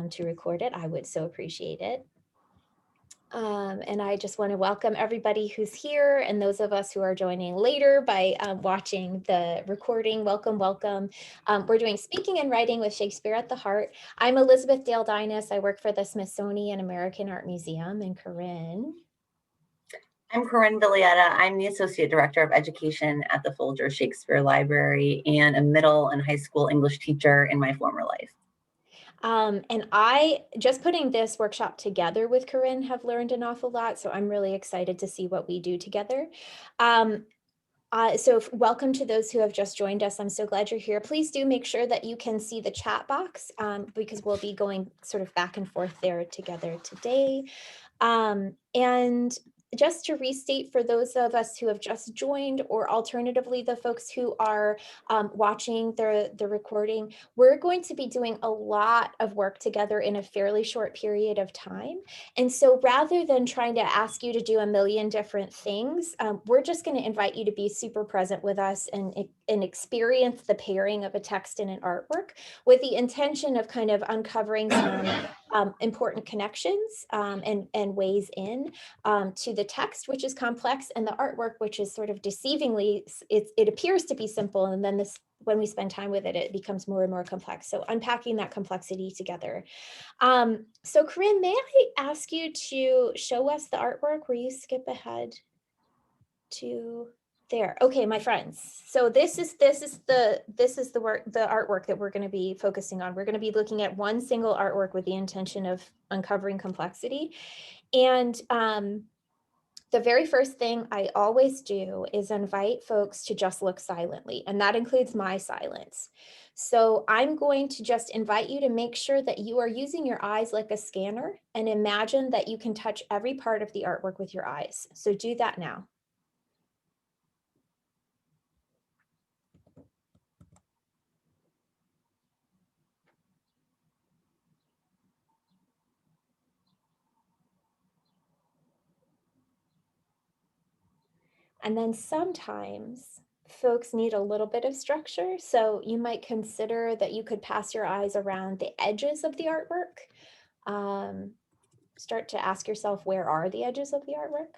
to record it, I would so appreciate it. And I just want to welcome everybody who's here and those of us who are joining later by watching the recording. Welcome, welcome. We're doing Speaking and Writing with Shakespeare at the Heart. I'm Elizabeth Dale Dynas. I work for the Smithsonian American Art Museum. And Corinne. I'm Corinne Villetta. I'm the Associate Director of Education at the Folger Shakespeare Library and a middle and high school English teacher in my former life. And I, just putting this workshop together with Corinne, have learned an awful lot. So I'm really excited to see what we do together. So welcome to those who have just joined us. I'm so glad you're here. Please do make sure that you can see the chat box because we'll be going sort of back and forth there together today. And just to restate for those of us who have just joined, or alternatively, the folks who are watching the recording, we're going to be doing a lot of work together in a fairly short period of time. And so rather than trying to ask you to do a million different things, we're just going to invite you to be super present with us and experience the pairing of a text and an artwork with the intention of kind of uncovering some important connections and ways in to the text, which is complex, and the artwork, which is sort of deceivingly, it appears to be simple, and then when we spend time with it, it becomes more and more complex. So unpacking that complexity together. So Corinne, may I ask you to show us the artwork? Will you skip ahead to there? Okay, my friends. So this is the artwork that we're going to be focusing on. We're going to be looking at one single artwork with the intention of uncovering complexity. And the very first thing I always do is invite folks to just look silently, and that includes my silence. So I'm going to just invite you to make sure that you are using your eyes like a scanner and imagine that you can touch every part of the artwork with your eyes. So do that now. And then sometimes folks need a little bit of structure. So you might consider that you could pass your eyes around the edges of the artwork. Start to ask yourself, where are the edges of the artwork?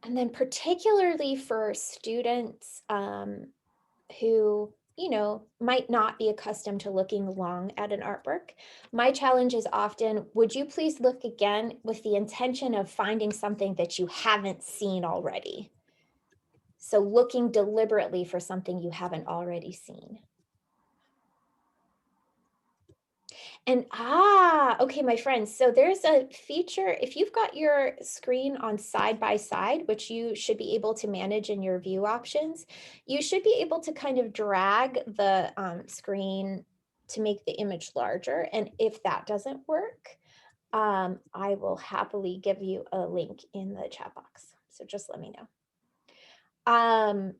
And then particularly for students who might not be accustomed to looking long at an artwork, my challenge is often, would you please look again with the intention of finding something that you haven't seen already? So looking deliberately for something you haven't already seen. And okay, my friends, so there's a feature, if you've got your screen on side by side, which you should be able to manage in your view options, you should be able to kind of drag the screen to make the image larger. And if that doesn't work, I will happily give you a link in the chat box. So just let me know.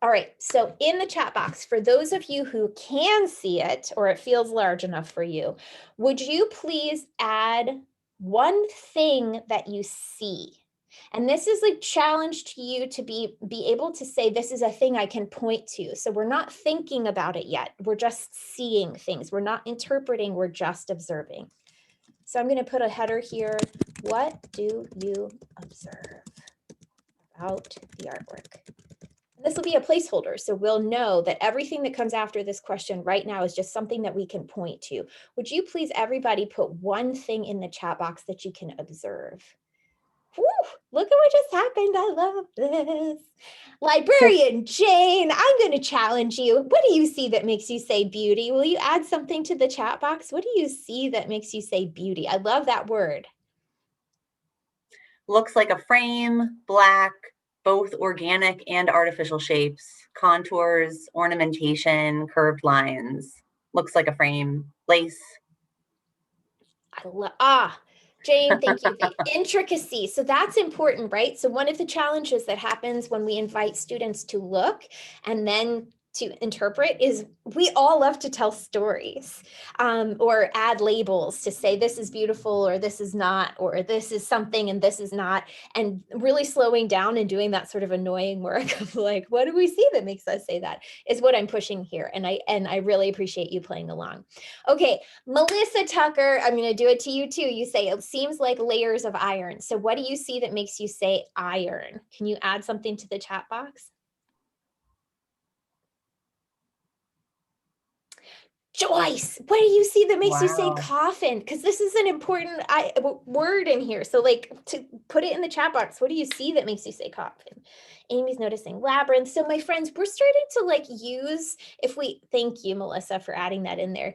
All right, so in the chat box, for those of you who can see it, or it feels large enough for you, would you please add one thing that you see? And this is a challenge to you to be able to say, this is a thing I can point to. So we're not thinking about it yet. We're just seeing things. We're not interpreting, we're just observing. So I'm going to put a header here. What do you observe about the artwork? This will be a placeholder, so we'll know that everything that comes after this question right now is just something that we can point to. Would you please, everybody, put one thing in the chat box that you can observe? Whew, look at what just happened. I love this. Librarian Jane, I'm going to challenge you. What do you see that makes you say beauty? Will you add something to the chat box? What do you see that makes you say beauty? I love that word. Looks like a frame, black, both organic and artificial shapes, contours, ornamentation, curved lines. Looks like a frame, lace. Jane, thank you. The intricacy. So that's important, right? So one of the challenges that happens when we invite students to look and then to interpret is we all love to tell stories, or add labels to say this is beautiful or this is not, or this is something and this is not. And really slowing down and doing that sort of annoying work of like, what do we see that makes us say that, is what I'm pushing here. And I really appreciate you playing along. Okay, Melissa Tucker, I'm going to do it to you too. You say it seems like layers of iron. So what do you see that makes you say iron? Can you add something to the chat box? Joyce, what do you see that makes you say Wow. coffin? Because this is an important word in here. So like, to put it in the chat box, what do you see that makes you say coffin? Amy's noticing labyrinth. So my friends, we're starting to like use, thank you, Melissa, for adding that in there.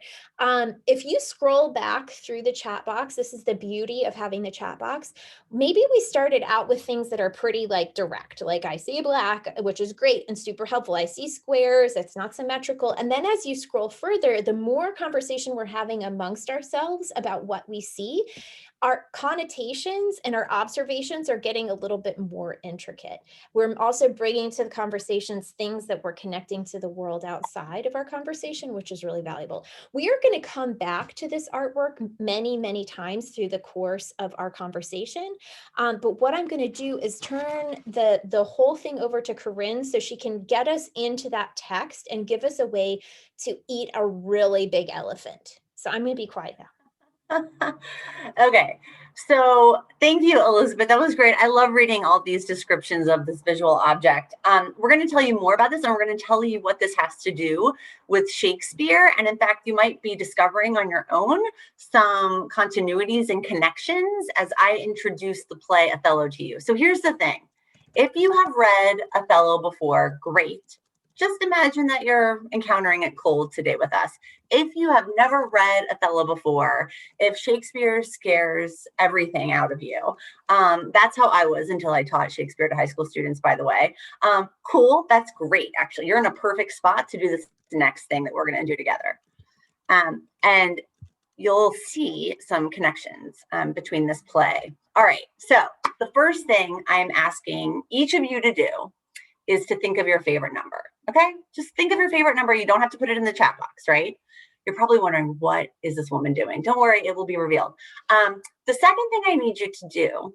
If you scroll back through the chat box, this is the beauty of having the chat box. Maybe we started out with things that are pretty like direct, like I see black, which is great and super helpful. I see squares, it's not symmetrical. And then as you scroll further, the more conversation we're having amongst ourselves about what we see, our connotations and our observations are getting a little bit more intricate. We're also bringing to the conversations things that we're connecting to the world outside of our conversation, which is really valuable. We are going to come back to this artwork many, many times through the course of our conversation. But what I'm going to do is turn the whole thing over to Corinne so she can get us into that text and give us a way to eat a really big elephant. So I'm going to be quiet now. Okay, so thank you, Elizabeth. That was great. I love reading all these descriptions of this visual object. We're going to tell you more about this, and we're going to tell you what this has to do with Shakespeare. And in fact, you might be discovering on your own some continuities and connections as I introduce the play Othello to you. So here's the thing. If you have read Othello before, great. Just imagine that you're encountering it cold today with us. If you have never read Othello before, if Shakespeare scares everything out of you, that's how I was until I taught Shakespeare to high school students, by the way. Cool, that's great, actually. You're in a perfect spot to do this next thing that we're going to do together. And you'll see some connections between this play. All right, so the first thing I'm asking each of you to do is to think of your favorite number, okay? Just think of your favorite number. You don't have to put it in the chat box, right? You're probably wondering, what is this woman doing? Don't worry, it will be revealed. The second thing I need you to do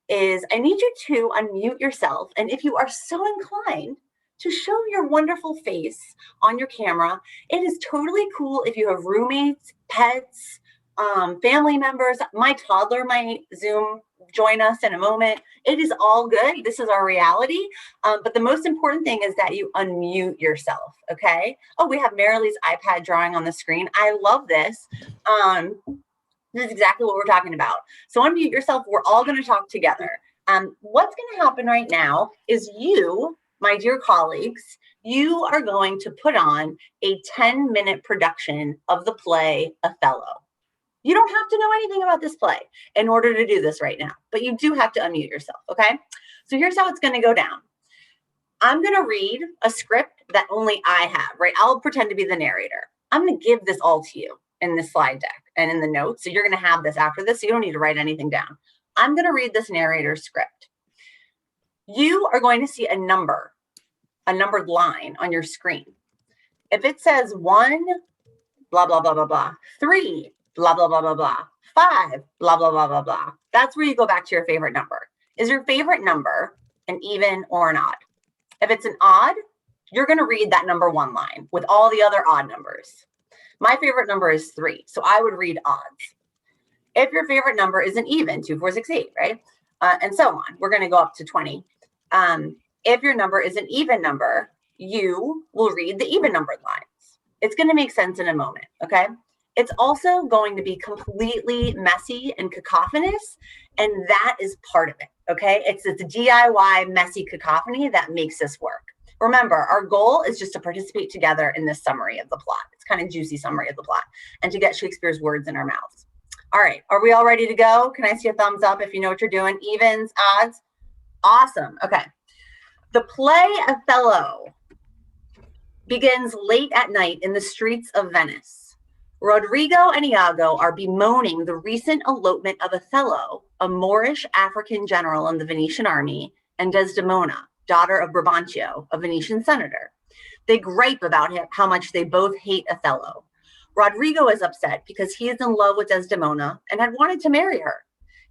is I need you to unmute yourself. And if you are so inclined to show your wonderful face on your camera, it is totally cool if you have roommates, pets, family members. My toddler might Zoom join us in a moment. It is all good. This is our reality. But the most important thing is that you unmute yourself, okay? Oh, we have Marilee's iPad drawing on the screen. I love this. This is exactly what we're talking about. So unmute yourself. We're all going to talk together. What's going to happen right now is you, my dear colleagues, you are going to put on a 10-minute production of the play Othello. You don't have to know anything about this play in order to do this right now, but you do have to unmute yourself, okay? So here's how it's going to go down. I'm going to read a script that only I have, right? I'll pretend to be the narrator. I'm going to give this all to you in the slide deck and in the notes. So you're going to have this after this, so you don't need to write anything down. I'm going to read this narrator's script. You are going to see a numbered line on your screen. If it says 1, blah, blah, blah, blah, blah, 3, blah, blah, blah, blah, blah, 5, blah, blah, blah, blah, blah. That's where you go back to your favorite number. Is your favorite number an even or an odd? If it's an odd, you're going to read that number 1 line with all the other odd numbers. My favorite number is 3, so I would read odds. If your favorite number is an even, 2, 4, 6, 8, right? And so on. We're going to go up to 20. If your number is an even number, you will read the even numbered lines. It's going to make sense in a moment, okay? It's also going to be completely messy and cacophonous, and that is part of it, okay? It's a DIY messy cacophony that makes this work. Remember, our goal is just to participate together in this summary of the plot. It's kind of juicy summary of the plot, and to get Shakespeare's words in our mouths. All right, are we all ready to go? Can I see a thumbs up if you know what you're doing? Evens, odds? Awesome, okay. The play Othello begins late at night in the streets of Venice. Rodrigo and Iago are bemoaning the recent elopement of Othello, a Moorish African general in the Venetian army, and Desdemona, daughter of Verbonchio, a Venetian senator. They gripe about how much they both hate Othello. Rodrigo is upset because he is in love with Desdemona and had wanted to marry her.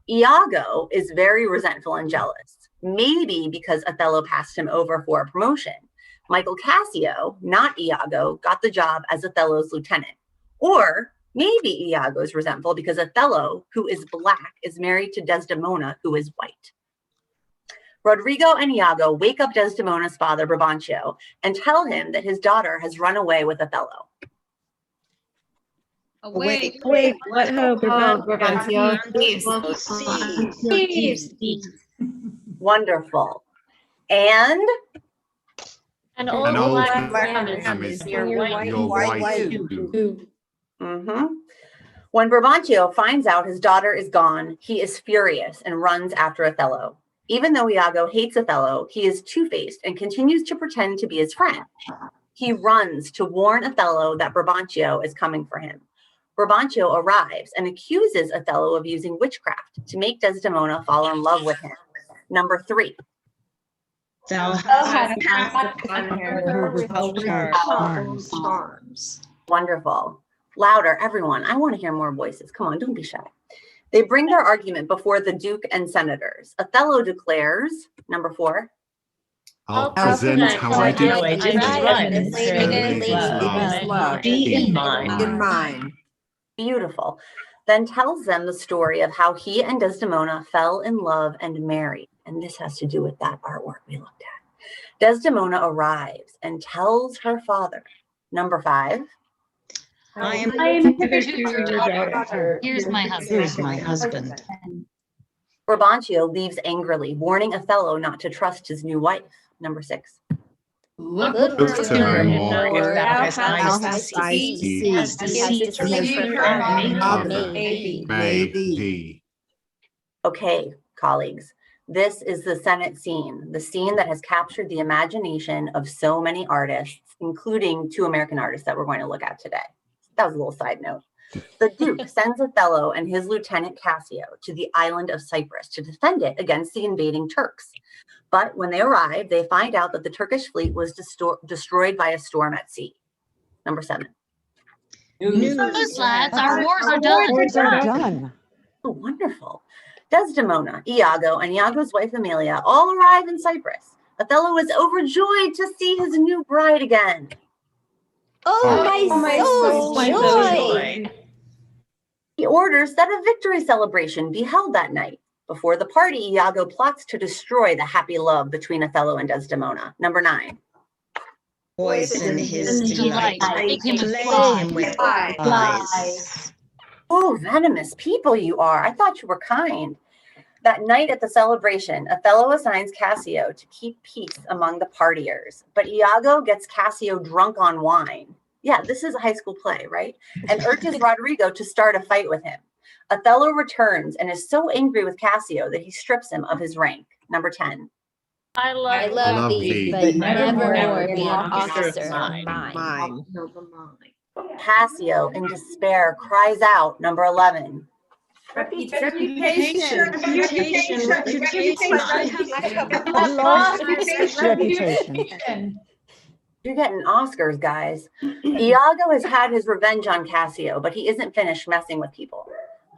Iago is very resentful and jealous, maybe because Othello passed him over for a promotion. Michael Cassio, not Iago, got the job as Othello's lieutenant. Or maybe Iago is resentful because Othello, who is black, is married to Desdemona, who is white. Rodrigo and Iago wake up Desdemona's father, Verbonchio, and tell him that his daughter has run away with Othello. Wait, what hope? Verbonchio. Wonderful. And An An old old black ram ram is is your white stew. When Verbonchio finds out his daughter is gone, he is furious and runs after Othello. Even though Iago hates Othello, he is two-faced and continues to pretend to be his friend. He runs to warn Othello that Verbonchio is coming for him. Verbonchio arrives and accuses Othello of using witchcraft to make Desdemona fall in love with him. Number 3. Thou hast cast upon her charms. Wonderful. Louder, everyone. I want to hear more voices. Come on, don't be shy. They bring their argument before the Duke and senators. Othello declares, number 4. I'll present how I did love. Be in mine. Beautiful. Then tells them the story of how he and Desdemona fell in love and married. And this has to do with that artwork we looked at. Desdemona arrives and tells her father, number 5. I am your daughter. Here's my husband. Verbonchio leaves angrily, warning Othello not to trust his new wife. Number 6. Look to her more, more, thou hast eyes to see, has deceits maybe. Okay, colleagues, this is the Senate scene, the scene that has captured the imagination of so many artists, including 2 American artists that we're going to look at today. That was a little side note. The Duke sends Othello and his lieutenant Cassio to the island of Cyprus to defend it against the invading Turks. But when they arrive, they find out that the Turkish fleet was destroyed by a storm at sea. Number 7. News, lads, our wars are done. Oh, wonderful. Desdemona, Iago, and Iago's wife Amelia all arrive in Cyprus. Othello is overjoyed to see his new bride again. Oh, my soul's joy. He orders that a victory celebration be held that night. Before the party, Iago plots to destroy the happy love between Othello and Desdemona. Number 9. Poison his delight. Make him Play him with lies. Oh, venomous people you are. I thought you were kind. That night at the celebration, Othello assigns Cassio to keep peace among the partiers, but Iago gets Cassio drunk on wine. Yeah, this is a high school play, right? And urges Rodrigo to start a fight with him. Othello returns and is so angry with Cassio that he strips him of his rank. Number 10. I love thee, but nevermore be an officer of mine. Cassio, in despair, cries out. Number 11. Reputation. I lost reputation. You're getting Oscars, guys. Iago has had his revenge on Cassio, but he isn't finished messing with people.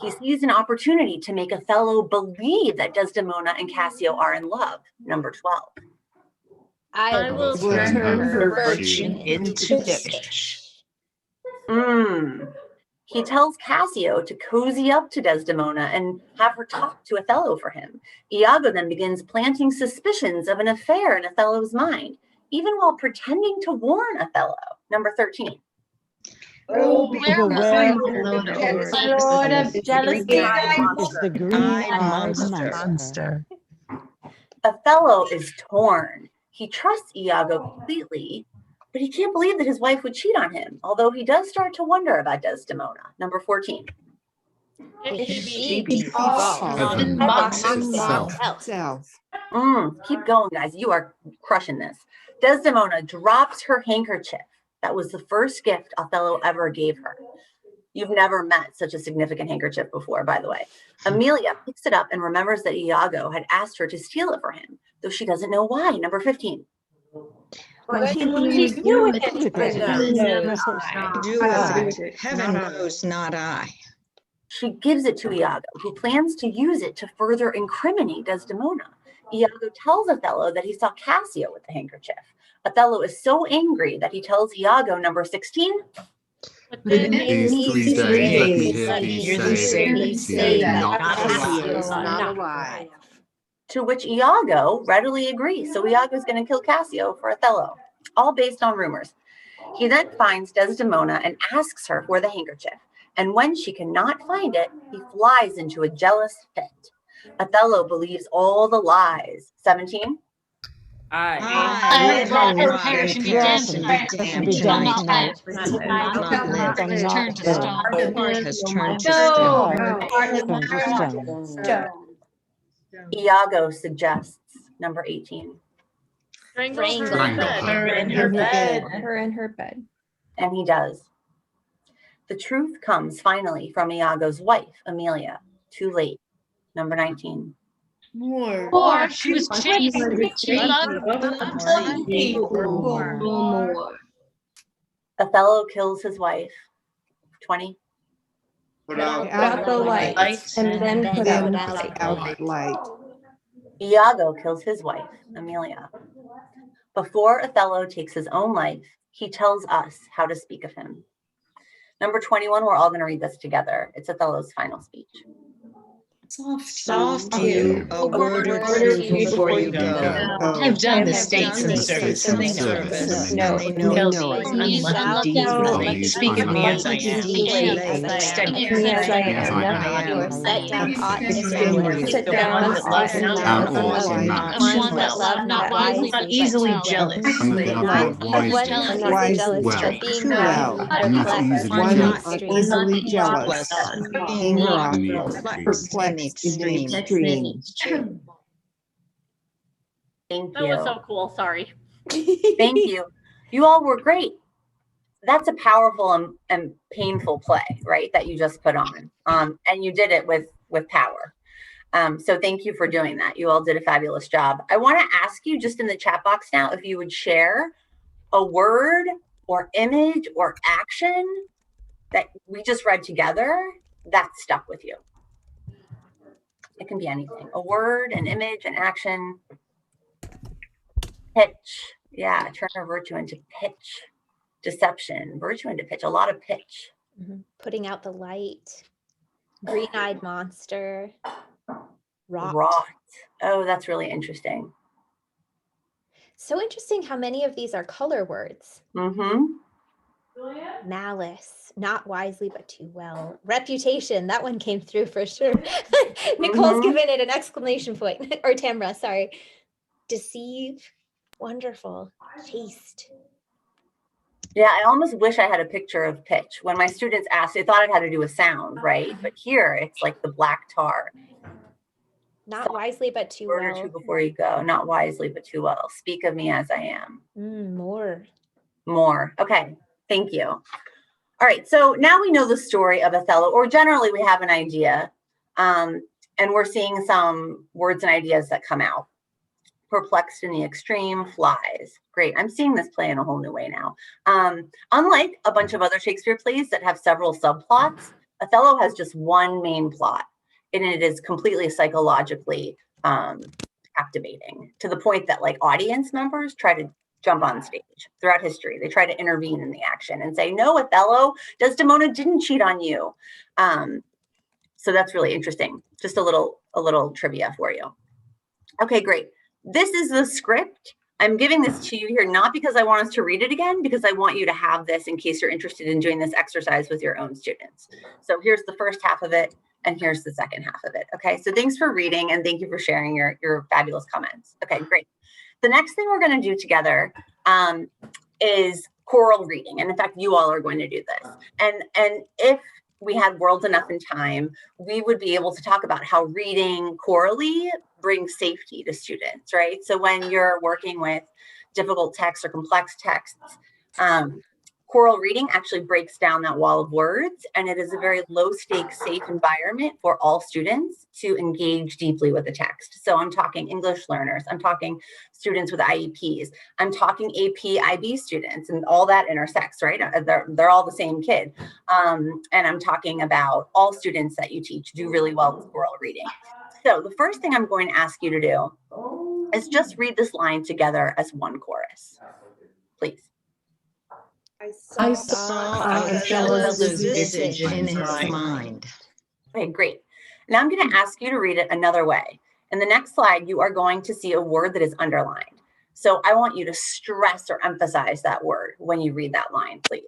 He sees an opportunity to make Othello believe that Desdemona and Cassio are in love. Number 12. I will turn her virtue into fiction. He tells Cassio to cozy up to Desdemona and have her talk to Othello for him. Iago then begins planting suspicions of an affair in Othello's mind, even while pretending to warn Othello. Number 13. Where was The Lord of jealousy Is the green-eyed monster. Othello is torn. He trusts Iago completely, but he can't believe that his wife would cheat on him, although he does start to wonder about Desdemona. Number 14. she be false. Heaven box itself. Keep going, guys. You are crushing this. Desdemona drops her handkerchief. That was the first gift Othello ever gave her. You've never met such a significant handkerchief before, by the way. Amelia picks it up and remembers that Iago had asked her to steal it for him, though she doesn't know why. Number 15. What can you do with it? Do with it. Heaven knows, not I. She gives it to Iago, who plans to use it to further incriminate Desdemona. Iago tells Othello that he saw Cassio with the handkerchief. Othello is so angry that he tells Iago, number 16, These 3 days, let me hear thee say that not Cassio is alive. not alive. to which Iago readily agrees. So Iago is going to kill Cassio for Othello, all based on rumors. He then finds Desdemona and asks her for the handkerchief. And when she cannot find it, he flies into a jealous fit. Othello believes all the lies. 17. I let her perish and be damned tonight. Not live. Turn to stone. Heart Has turned to stone. Iago suggests, number 18. Strangle her in her bed. Her in her bed. And he does. The truth comes finally from Iago's wife, Amelia. Too late. Number 19. Or she was chaste. She loved more. Othello kills his wife. 20. Put out the lights and then put out light. Iago kills his wife, Amelia. Before Othello takes his own life, he tells us how to speak of him. Number 21, we're all going to read this together. It's Othello's final speech. Soft you, a word or two before you go. I've done the states in service. And they know it. Unlucky deed. Speak of me as I am. Speak of me as I am. Set down aught distinguished. Sit down And all in match. One that love not wisely, Not easily jealous. And that love not wisely. Not jealous, Well. but being well, And not easily jealous. Being wrought, In the perplexed in the extreme. Thank That was you. so cool. Sorry. Thank you. You all were great. That's a powerful and painful play, right? That you just put on. And you did it with power. So thank you for doing that. You all did a fabulous job. I want to ask you just in the chat box now, if you would share a word or image or action that we just read together that stuck with you. It can be anything. A word, an image, an action. Pitch. Yeah, turn a virtue into pitch. Deception. Virtue into pitch. A lot of pitch. Putting out the light. Green-eyed monster. Rot. Oh, that's really interesting. So interesting how many of these are color words. Malice, not wisely but too well. Reputation, that one came through for sure. Nicole's given it an exclamation point. Or Tamra, sorry. Deceive, wonderful. Chaste. Yeah, I almost wish I had a picture of pitch. When my students asked, they thought it had to do with sound, right? But here it's like the black tar. Not wisely but too Word or well. two before you go. Not wisely but too well. Speak of me as I am. More. Okay, thank you. All right, so now we know the story of Othello, or generally we have an idea, and we're seeing some words and ideas that come out. Perplexed in the extreme, flies. Great, I'm seeing this play in a whole new way now. Unlike a bunch of other Shakespeare plays that have several subplots, Othello has just one main plot, and it is completely psychologically captivating, to the point that like audience members try to jump on stage throughout history. They try to intervene in the action and say, no, Othello, Desdemona didn't cheat on you. So that's really interesting. Just a little trivia for you. Okay, great. This is the script. I'm giving this to you here, not because I want us to read it again, because I want you to have this in case you're interested in doing this exercise with your own students. So here's the first half of it, and here's the second half of it. Okay, so thanks for reading, and thank you for sharing your fabulous comments. Okay, great. The next thing we're going to do together is choral reading. And in fact, you all are going to do this. And if we had world enough in time, we would be able to talk about how reading chorally brings safety to students, right? So when you're working with difficult texts or complex texts, Choral reading actually breaks down that wall of words, and it is a very low stakes, safe environment for all students to engage deeply with the text. So I'm talking English learners, I'm talking students with IEPs, I'm talking AP, IB students, and all that intersects, right? They're all the same kid. And I'm talking about all students that you teach do really well with choral reading. So the first thing I'm going to ask you to do is just read this line together as one chorus, please. I saw Othello's visage in his mind. Okay, great. Now I'm going to ask you to read it another way. In the next slide, you are going to see a word that is underlined. So I want you to stress or emphasize that word when you read that line, please.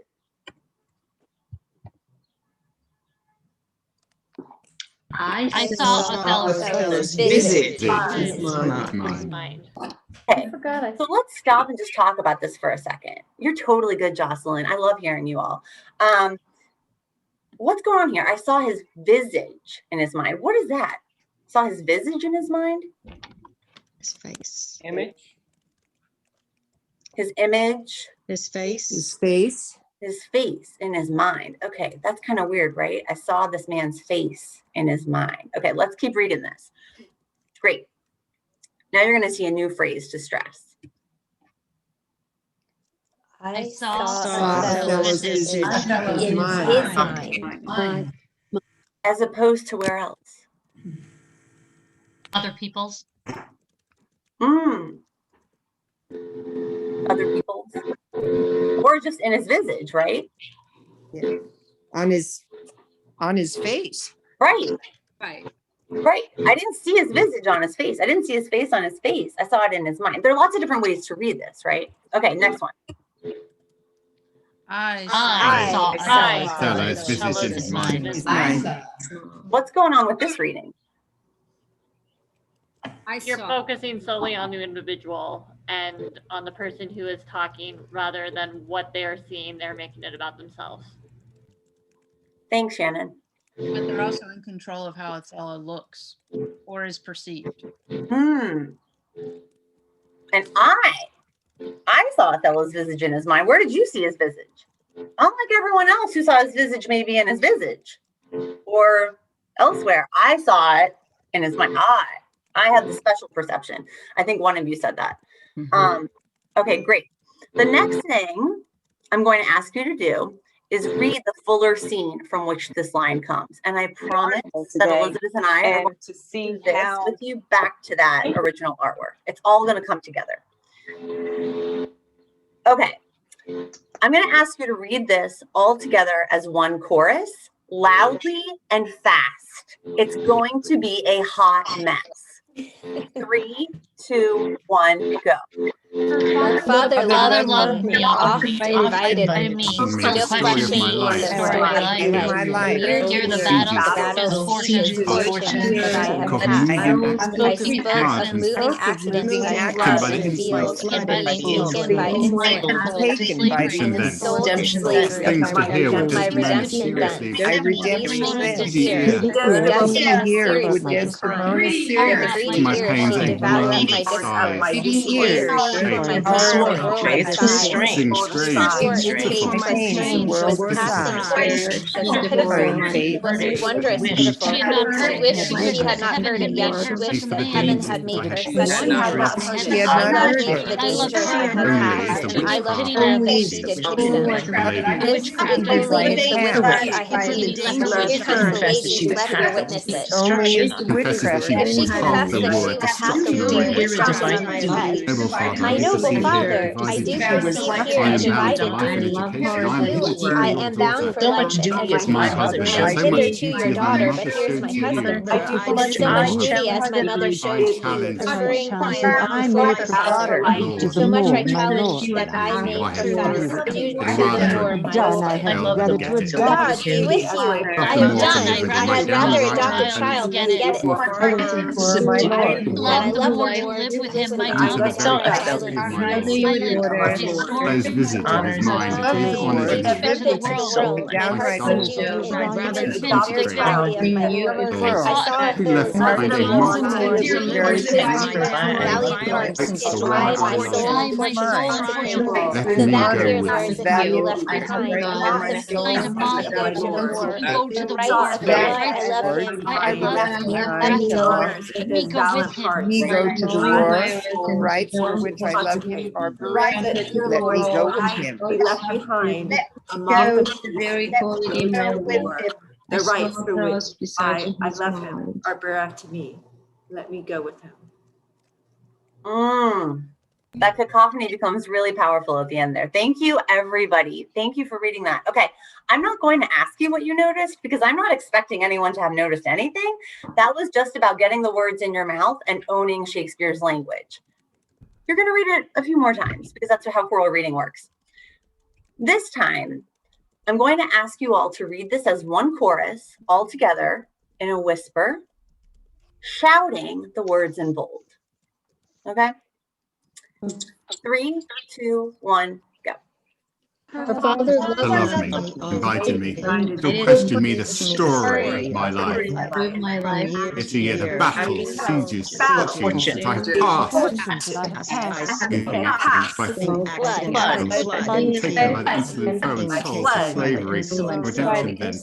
I saw Othello's visage in in his mind. Okay, so let's stop and just talk about this for a second. You're totally good, Jocelyn. I love hearing you all. What's going on here? I saw his visage in his mind. What is that? Saw his visage in his mind? His face. Image. His image? His face. His face. His face in his mind. Okay, that's kind of weird, right? I saw this man's face in his mind. Okay, let's keep reading this. Great. Now you're going to see a new phrase to stress. I saw Othello's visage visage in in his mind. mind. As opposed to where else? Other people's. Other people's. Or just in his visage, right? Yeah. On his face. Right. Right. Right. I didn't see his visage on his face. I didn't see his face on his face. I saw it in his mind. There are lots of different ways to read this, right? Okay, next one. I saw Othello's visage in his mind. His mind. What's going on with this reading? You're focusing solely on the individual and on the person who is talking rather than what they're seeing. They're making it about themselves. Thanks, Shannon. But they're also in control of how Othello looks or is perceived. And I saw Othello's visage in his mind. Where did you see his visage? Unlike everyone else who saw his visage maybe in his visage or elsewhere, I saw it in his mind. I have the special perception. I think one of you said that. Okay, great. The next thing I'm going to ask you to do is read the fuller scene from which this line comes. And I promise that Elizabeth and I are going to see this with you back to that original artwork. It's all going to come together. Okay. I'm going to ask you to read this all together as one chorus, loudly and fast. It's going to be a hot mess. 3, 2, 1, go. My father loved me, oft invited me, Still still questioned me in the story of my life. Here the battle sieges, fortunes that I have had. I spoke of moving accidents I have loved in the field, and being taken by enslavement, sold to slavery. My redemption done. I redemption Redemption here. here. Redemption Here here would was Desdemona mine. For Sirius. 3 My years pains she and devoured up wounds my sighs. discourse. 3 She years. placed me in my Our bed and rolled my thighs. Sing strange Swore to it fate was pain and strange, world was passing beside. strange, was pitiful, was wondrous pitiful. She wished she had not heard it yet. She wished that heaven had made her such she had not heard She it. had She not loved heard me it. for the dangers I had Only passed, the and I loved witchcraft her because she did pity them. This only is the witchcraft I have seen. Here's just the lady, let her witness it. Only is the confesses that witchcraft. she If she would half confessed the that war she at would half the destruction war of with destruction in my head. Noble father, My I noble perceive father, here I do divided. perceive I here am bound divided for life and between education. I am you. hitherto I your am bound for daughter. life and As my husband, I and am so much hitherto your duty as my daughter, but mother here's showed my to you. husband. I So much challenge duty as my mother I showed to you. challenge Covering you I before make my the father. Lord. So much I challenge that I may Go ahead. profess It'd to rather adore my Lord. get it. God be with you. I have done. I had rather adopt a child than get it. Well, And I love him more, live with him, my Thomas, give excellence, my no Lord. Those visit in his mind, Love give you, honours Lord. in give his visit to the world. My Downright heart so soul deep, I'd it rather thinks tend to very pray kindly of my Lord. world. I saw who him left behind a taking multitude his of valiant violence parts and to the drive one my I soul love. in fortune's Mine. triumph. Let The me that, go dear with Lord, him. is that he left behind, not the souls of those who go to the war. The right of why I love him are bereft me. Let me go with him. let me go with him. Me go to the war, the rights for which I love him are bereft. Let me go with him. Be left behind among the very quality in my war. The rights for which I love him are bereft to me. Let me go with him. That cacophony becomes really powerful at the end there. Thank you, everybody. Thank you for reading that. Okay, I'm not going to ask you what you noticed because I'm not expecting anyone to have noticed anything. That was just about getting the words in your mouth and owning Shakespeare's language. You're going to read it a few more times because that's how choral reading works. This time, I'm going to ask you all to read this as one chorus all together in a whisper, shouting the words in bold. Okay? 3, 2, 1, go. Her father To love me, invited me, to question me the story of my life. with my life. It's a year the battles, sieges, fortunes that I've passed. Accidents by fault, taken by the insolent foe and sold to slavery. Redemption then.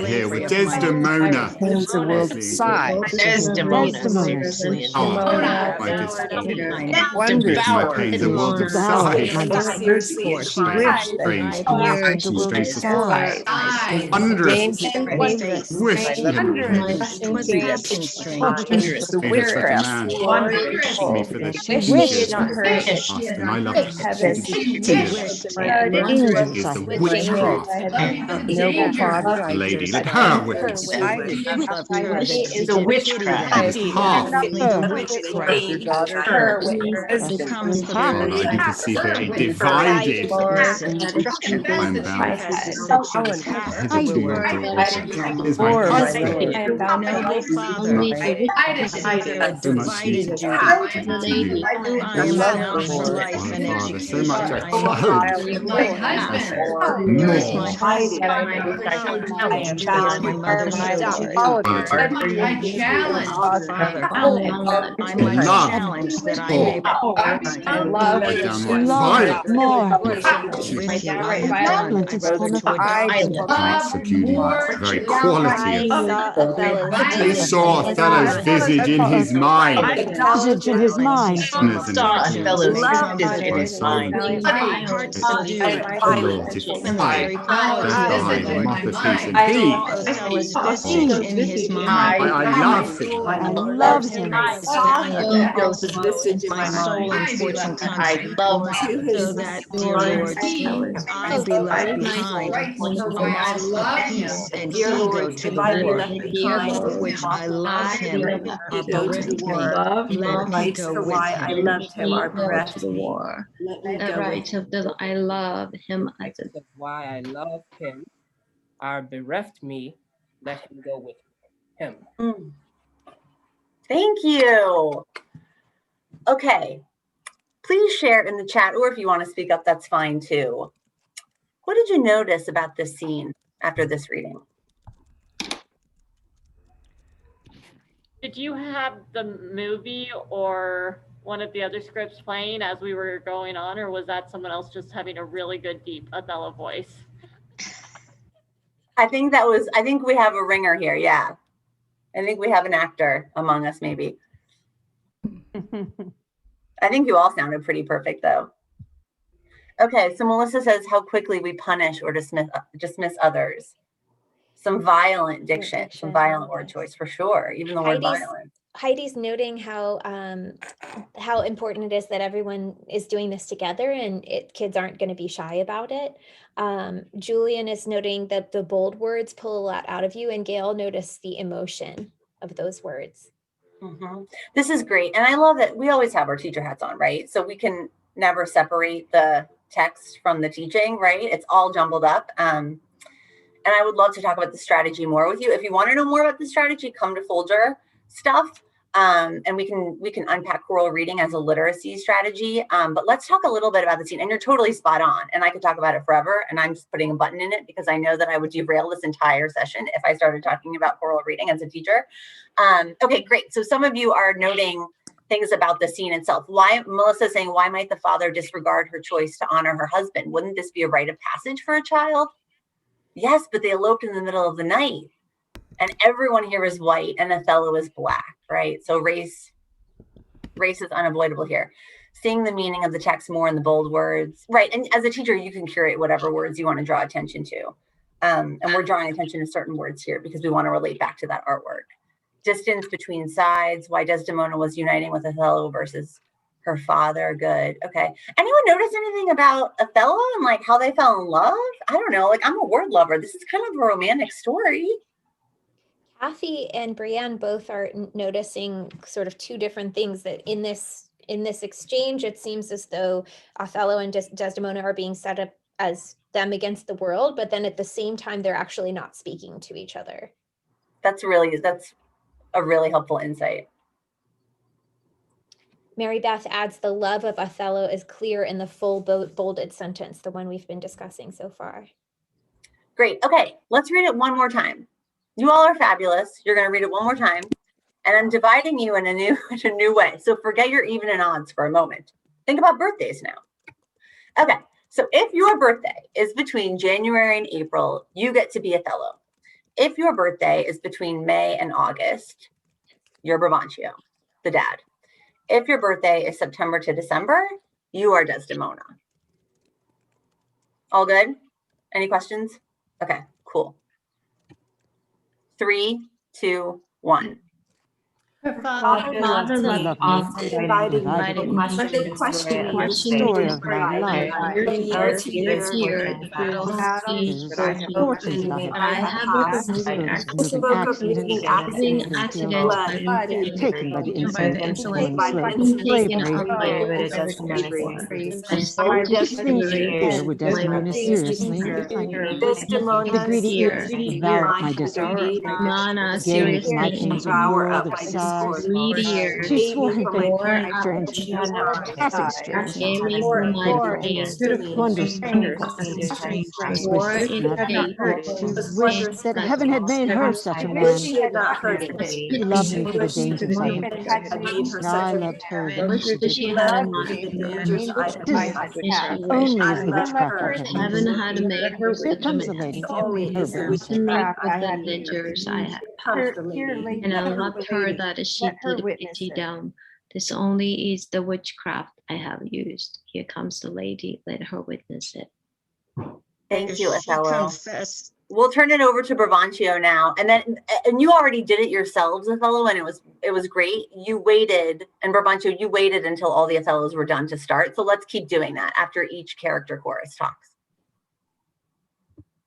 Here with Desdemona. Pains the world aside. Oh, my disappointment. Wonders My pains the world aside. she wished that Strange here passion, strange surprise. wondrous, Wondrous. wish him, The ain't expect a witchcraft. man me for the sieges past, and I love the tears. Is the witchcraft Noble father, I lady? Let just her witness. is The witchcraft. It is half. your daughter, her husband. Well, I can perceive here a divided. I'm bound. His two your daughters is my husband. So much duty to you. I love the Lord. My father, so much I owe. I am bound More. By downright violence. Parts of beauty, the very quality I of saw Othello's he visage saw in his Othello's mind. visage in his mind. Visage in his mind. Sinners in Othello's visage in my his soul mind. the Lord defied, justified, and mock the face, and he, I love him. I love him. Eagle's visage in my soul and fortune I love to his Lord. I be dear Lord, if I be left behind, which I love him, let me go to the war. The rights for why I loved him are bereft me. Let me go with him. I love him. Why I love him are bereft me. Let him go with him. Thank you. Okay. Please share in the chat, or if you want to speak up, that's fine too. What did you notice about this scene after this reading? Did you have the movie or one of the other scripts playing as we were going on, or was that someone else just having a really good deep Othello voice? I think we have a ringer here. Yeah. I think we have an actor among us, maybe. I think you all sounded pretty perfect though. Okay, so Melissa says how quickly we punish or dismiss others. Some violent diction, some violent word choice for sure, even the word violent. Heidi's noting how important it is that everyone is doing this together and kids aren't going to be shy about it. Julian is noting that the bold words pull a lot out of you, and Gail noticed the emotion of those words. This is great. And I love that we always have our teacher hats on, right? So we can never separate the text from the teaching, right? It's all jumbled up. And I would love to talk about the strategy more with you. If you want to know more about the strategy, come to Folger stuff. And we can unpack choral reading as a literacy strategy. But let's talk a little bit about the scene. And you're totally spot on. And I could talk about it forever. And I'm just putting a button in it because I know that I would derail this entire session if I started talking about choral reading as a teacher. Okay, great. So some of you are noting things about the scene itself. Why, Melissa's saying, why might the father disregard her choice to honor her husband? Wouldn't this be a rite of passage for a child? Yes, but they eloped in the middle of the night. And everyone here is white and Othello is black, right? So race is unavoidable here. Seeing the meaning of the text more in the bold words, right? And as a teacher, you can curate whatever words you want to draw attention to. And we're drawing attention to certain words here because we want to relate back to that artwork. Distance between sides, why Desdemona was uniting with Othello versus her father. Good. Okay. Anyone notice anything about Othello and like how they fell in love? I don't know. Like, I'm a word lover. This is kind of a romantic story. Kathy and Brienne both are noticing sort of two different things, that in this exchange, it seems as though Othello and Desdemona are being set up as them against the world, but then at the same time, they're actually not speaking to each other. That's a really helpful insight. Mary Beth adds, the love of Othello is clear in the full bolded sentence, the one we've been discussing so far. Great. Okay, let's read it one more time. You all are fabulous. You're going to read it one more time. And I'm dividing you in a new way. So forget your even and odds for a moment. Think about birthdays now. Okay, so if your birthday is between January and April, you get to be Othello. If your birthday is between May and August, you're Verbonchio, the dad. If your birthday is September to December, you are Desdemona. All good? Any questions? Okay, cool. 3, 2, 1. Her father loved me, often invited me to question the story of my life. Year to year, the battles that I have passed, spoke of meeting accidents in blood, taken by the insolence of taken by slavery, my fear with Desdemona seriously, Desdemona the greedy ears devour my discord, gaze my things of world of size. She swore in strange, passing strange, wondrous painful, was not hurt to wish that heaven had made her such a man. she had not heard it. She loved me for the dangers I had And I loved her the wished that she had not the dangers I had passed. only as I the loved witchcraft her. of heaven. Here comes the lady. Her birth. And I loved her that she did pity down. This only is the witchcraft I have used. Here comes the lady, let her witness it. Thank you, Othello. We'll turn it over to Verbonchio now. And you already did it yourselves, Othello, and it was great. You waited, and Verbonchio, you waited until all the Othellos were done to start. So let's keep doing that after each character chorus talks.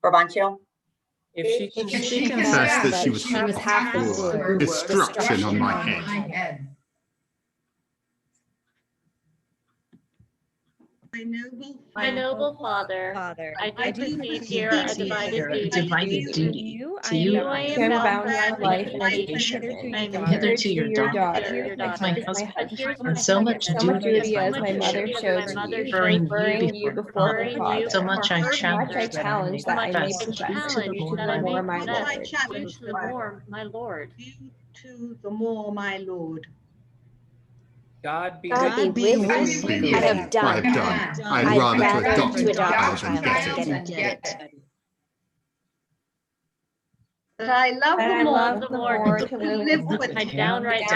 Verbonchio? If she confessed that she was half the Lord, destruction on my head. My noble father, I do perceive here a divided duty. To you I am bound for life and education. I am hitherto your daughter, my husband, and so much duty as my mother showed to you, referring you before her father. So much I challenge that I may profess to the more my lord. To the more my lord. To the more my lord. God be with you. I have done. I'd rather to adopt a a child than get it. That I love the more to live with my downright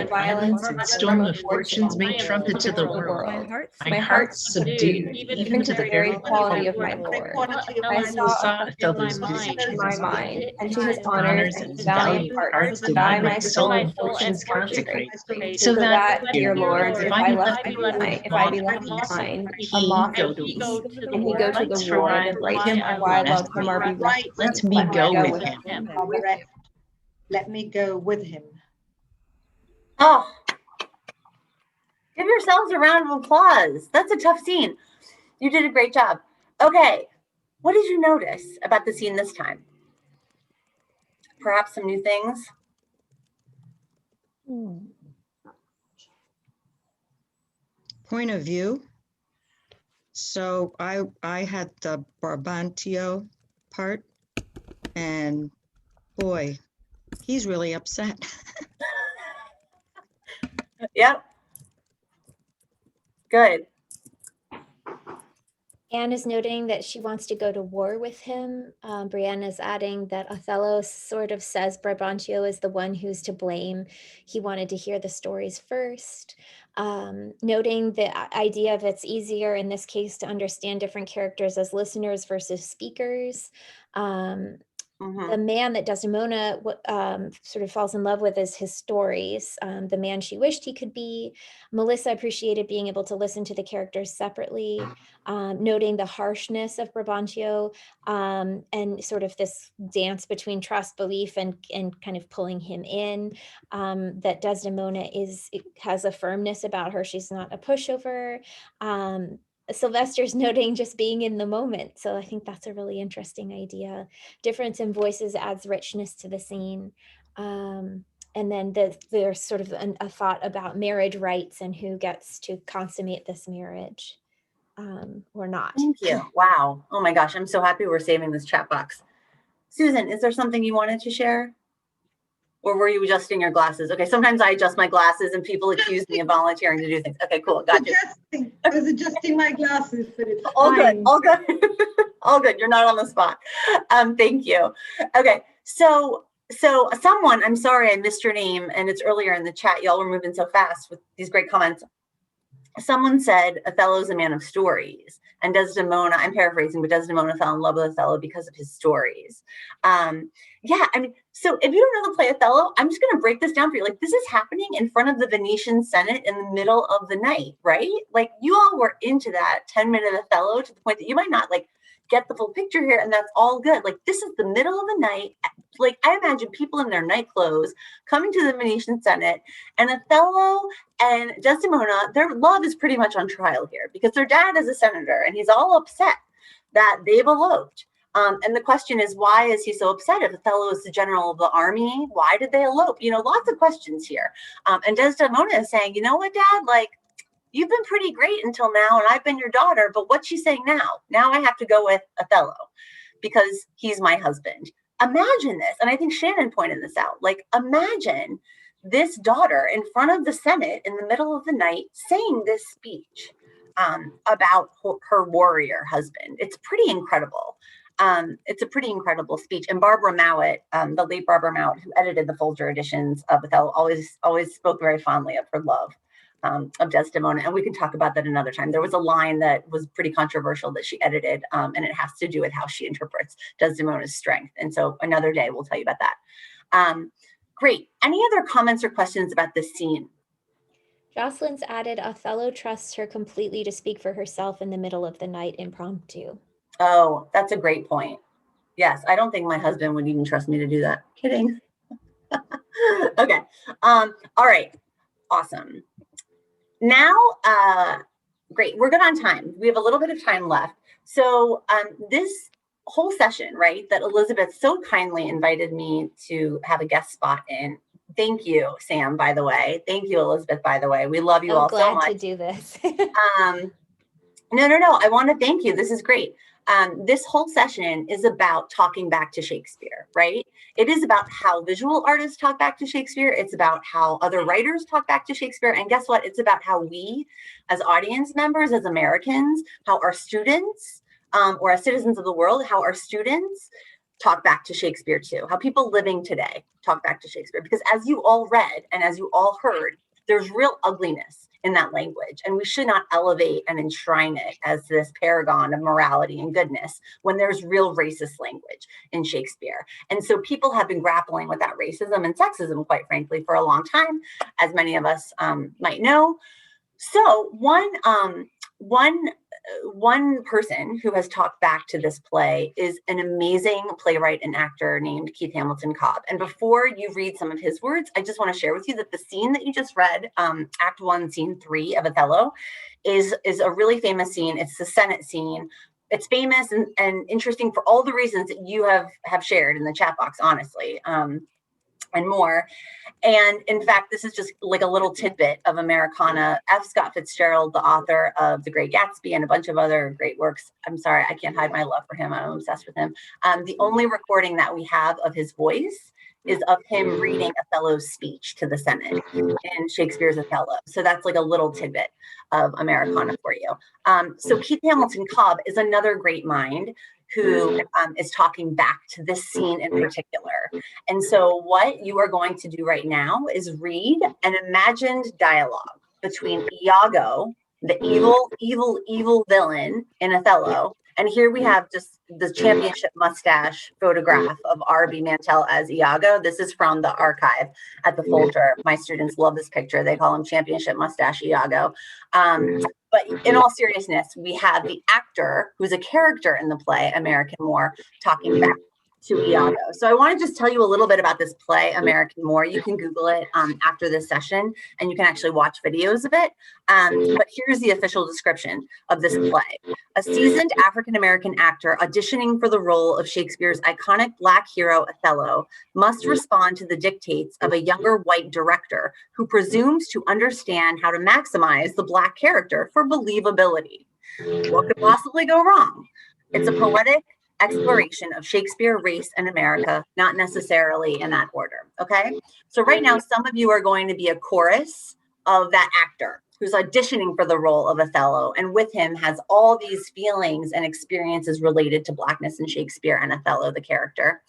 violence and storm of fortunes may trumpet to the world. My heart subdued, even to the very quality of my lord. I saw Othello's my mind, and to his honors and valiant parts to die my soul and fortunes consecrate. So that, dear Lord, if I be left behind, a mock and he go to the war, and why I love him or be right, let me go with him. Let me go with him. Oh, give yourselves a round of applause. That's a tough scene. You did a great job. Okay, what did you notice about the scene this time? Perhaps some new things? point of view. So I had the Verbonchio part, and boy, he's really upset. Yep. Good. Anne is noting that she wants to go to war with him. Brianna is adding that Othello sort of says Brabantio is the one who's to blame. He wanted to hear the stories first. Noting the idea of it's easier in this case to understand different characters as listeners versus speakers. The man that Desdemona sort of falls in love with is his stories, the man she wished he could be. Melissa appreciated being able to listen to the characters separately, noting the harshness of Brabantio and sort of this dance between trust, belief, and kind of pulling him in. That Desdemona has a firmness about her. She's not a pushover. Sylvester's noting just being in the moment. So I think that's a really interesting idea. Difference in voices adds richness to the scene. And then there's sort of a thought about marriage rights and who gets to consummate this marriage or not. Thank you. Wow. Oh my gosh, I'm so happy we're saving this chat box. Susan, is there something you wanted to share? Or were you adjusting your glasses? Okay, sometimes I adjust my glasses and people accuse me of volunteering to do things. Okay, cool, got you. I was adjusting my glasses, but it's all fine. good, all good. All good, you're not on the spot. Thank you. Okay, so someone, I'm sorry I missed your name and it's earlier in the chat, y'all were moving so fast with these great comments. Someone said Othello's a man of stories, and Desdemona, I'm paraphrasing, but Desdemona fell in love with Othello because of his stories. Yeah, I mean, so if you don't know the play Othello, I'm just going to break this down for you. Like, this is happening in front of the Venetian Senate in the middle of the night, right? Like, you all were into that 10-minute Othello to the point that you might not like get the full picture here, and that's all good. Like, this is the middle of the night. Like, I imagine people in their night clothes coming to the Venetian Senate, and Othello and Desdemona, their love is pretty much on trial here because their dad is a senator and he's all upset that they've eloped. And the question is, why is he so upset? If Othello is the general of the army, why did they elope? You know, lots of questions here. And Desdemona is saying, you know what, Dad, like, you've been pretty great until now, and I've been your daughter, but what's she saying now? Now I have to go with Othello because he's my husband. Imagine this, and I think Shannon pointed this out, like, imagine this daughter in front of the Senate in the middle of the night saying this speech about her warrior husband. It's pretty incredible. It's a pretty incredible speech. And Barbara Mowat, the late Barbara Mowat, who edited the Folger editions of Othello, always spoke very fondly of her love of Desdemona. And we can talk about that another time. There was a line that was pretty controversial that she edited, and it has to do with how she interprets Desdemona's strength. And so another day we'll tell you about that. Great. Any other comments or questions about this scene? Jocelyn's added, Othello trusts her completely to speak for herself in the middle of the night impromptu. Oh, that's a great point. Yes, I don't think my husband would even trust me to do that. Kidding. Okay. All right. Awesome. Now, great. We're good on time. We have a little bit of time left. So this whole session, right, that Elizabeth so kindly invited me to have a guest spot in. Thank you, Sam, by the way. Thank you, Elizabeth, by the way. We love you all so much. I'm glad to do this. No. I want to thank you. This is great. This whole session is about talking back to Shakespeare, right? It is about how visual artists talk back to Shakespeare. It's about how other writers talk back to Shakespeare. And guess what? It's about how we, as audience members, as Americans, how our students, or as citizens of the world, how our students talk back to Shakespeare too, how people living today talk back to Shakespeare. Because as you all read and as you all heard, there's real ugliness in that language. And we should not elevate and enshrine it as this paragon of morality and goodness when there's real racist language in Shakespeare. And so people have been grappling with that racism and sexism, quite frankly, for a long time, as many of us might know. So one person who has talked back to this play is an amazing playwright and actor named Keith Hamilton Cobb. And before you read some of his words, I just want to share with you that the scene that you just read, Act 1, Scene 3 of Othello, is a really famous scene. It's the Senate scene. It's famous and interesting for all the reasons that you have shared in the chat box, honestly. and more. And in fact, this is just like a little tidbit of Americana. F. Scott Fitzgerald, the author of The Great Gatsby and a bunch of other great works. I'm sorry, I can't hide my love for him. I'm obsessed with him. The only recording that we have of his voice is of him reading Othello's speech to the Senate in Shakespeare's Othello. So that's like a little tidbit of Americana for you. So Keith Hamilton Cobb is another great mind who is talking back to this scene in particular. And so what you are going to do right now is read an imagined dialogue between Iago, the evil villain in Othello. And here we have just the championship mustache photograph of R.B. Mantell as Iago. This is from the archive at the Folger. My students love this picture. They call him championship mustache Iago. But in all seriousness, we have the actor who's a character in the play, American Moor, talking back to Iago. So I want to just tell you a little bit about this play, American Moor. You can Google it after this session, and you can actually watch videos of it. But here's the official description of this play. A seasoned African-American actor auditioning for the role of Shakespeare's iconic Black hero Othello must respond to the dictates of a younger white director who presumes to understand how to maximize the Black character for believability. What could possibly go wrong? It's a poetic exploration of Shakespeare, race, and America, not necessarily in that order, okay? So right now, some of you are going to be a chorus of that actor who's auditioning for the role of Othello, and with him has all these feelings and experiences related to Blackness in Shakespeare and Othello, the character.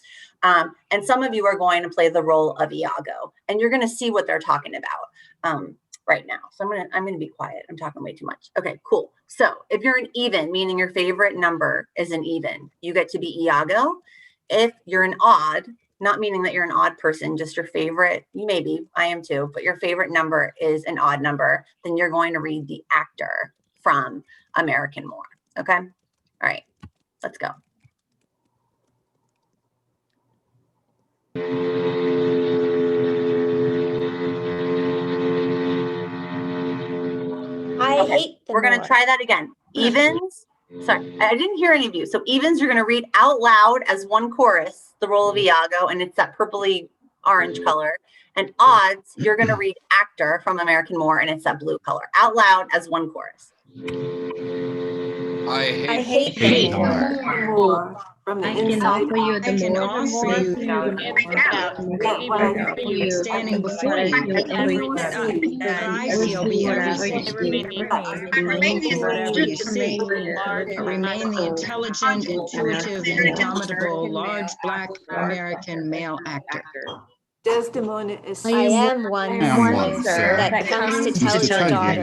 And some of you are going to play the role of Iago, and you're going to see what they're talking about right now. So I'm gonna be quiet. I'm talking way too much. Okay, cool. So if you're an even, meaning your favorite number is an even, you get to be Iago. If you're an odd, not meaning that you're an odd person, just your favorite, you may be, I am too, but your favorite number is an odd number, then you're going to read the actor from American Moor. Okay? All right, let's go. I hate the We're going to try that again. Evens. Sorry, I didn't hear any of you. So evens, you're going to read out loud as one chorus, the role of Iago, and it's that purpley orange color. And odds, you're going to read actor from American Moor, and it's that blue color. Out loud as one chorus. I hate the Moor. From the I can inside offer you out. the more standing before you with everything that I feel be everything. Remain whatever you see, but remain the intelligent, intuitive, indomitable, large Black American male actor. Desdemona is I am one, sir, that comes to tell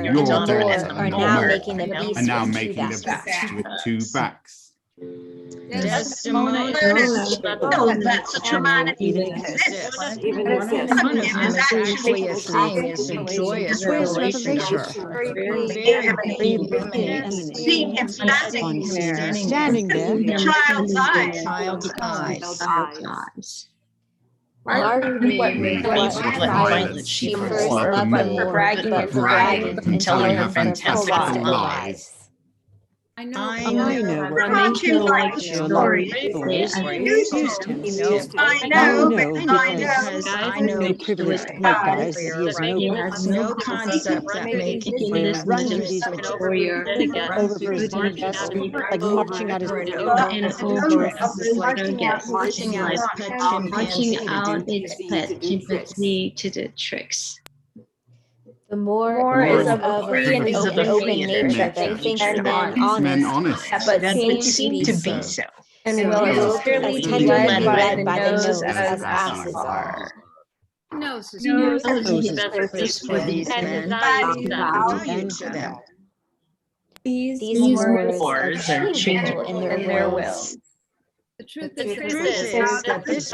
your daughter and the Moor are now making the beast And now with two making the backs. beast with two backs. Desdemona no, that's a dramatic even exists. One of them is actually a thing, is a joyous revelation to her. Very seeing him standing there with child's eyes. Mark me what violence she first loved the Moor, but for bragging and telling her fantastical lies. I know what Verbonchio likes stories. I know because I know privileged white guys. He has no concept that making this warrior over his desk, like marching out his marching out its pet chimpanzee to the tricks. The Moor is of a free and open nature that thinks men honest, but seems to be so. And will tenderly be led by the nose as asses are. Noses for these men, value to them. These Moors are changeable in their wills. The truth is that this is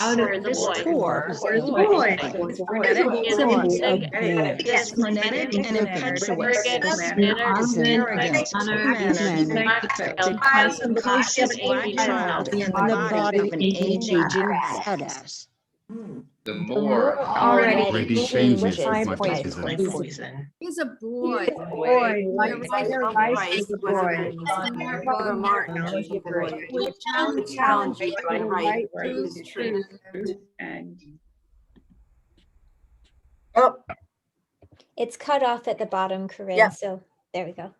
out of this poor boy. He is frenetic and impetuous, arrogant, the precocious black child in the body of an aging badass. the more already changes changes my my poison. poison. He's a boy. Boy, My Rice was a boy. Martin was a boy. Was challenged by right truth. Oh, It's cut off at the bottom, Corinne, Yep. so there we go.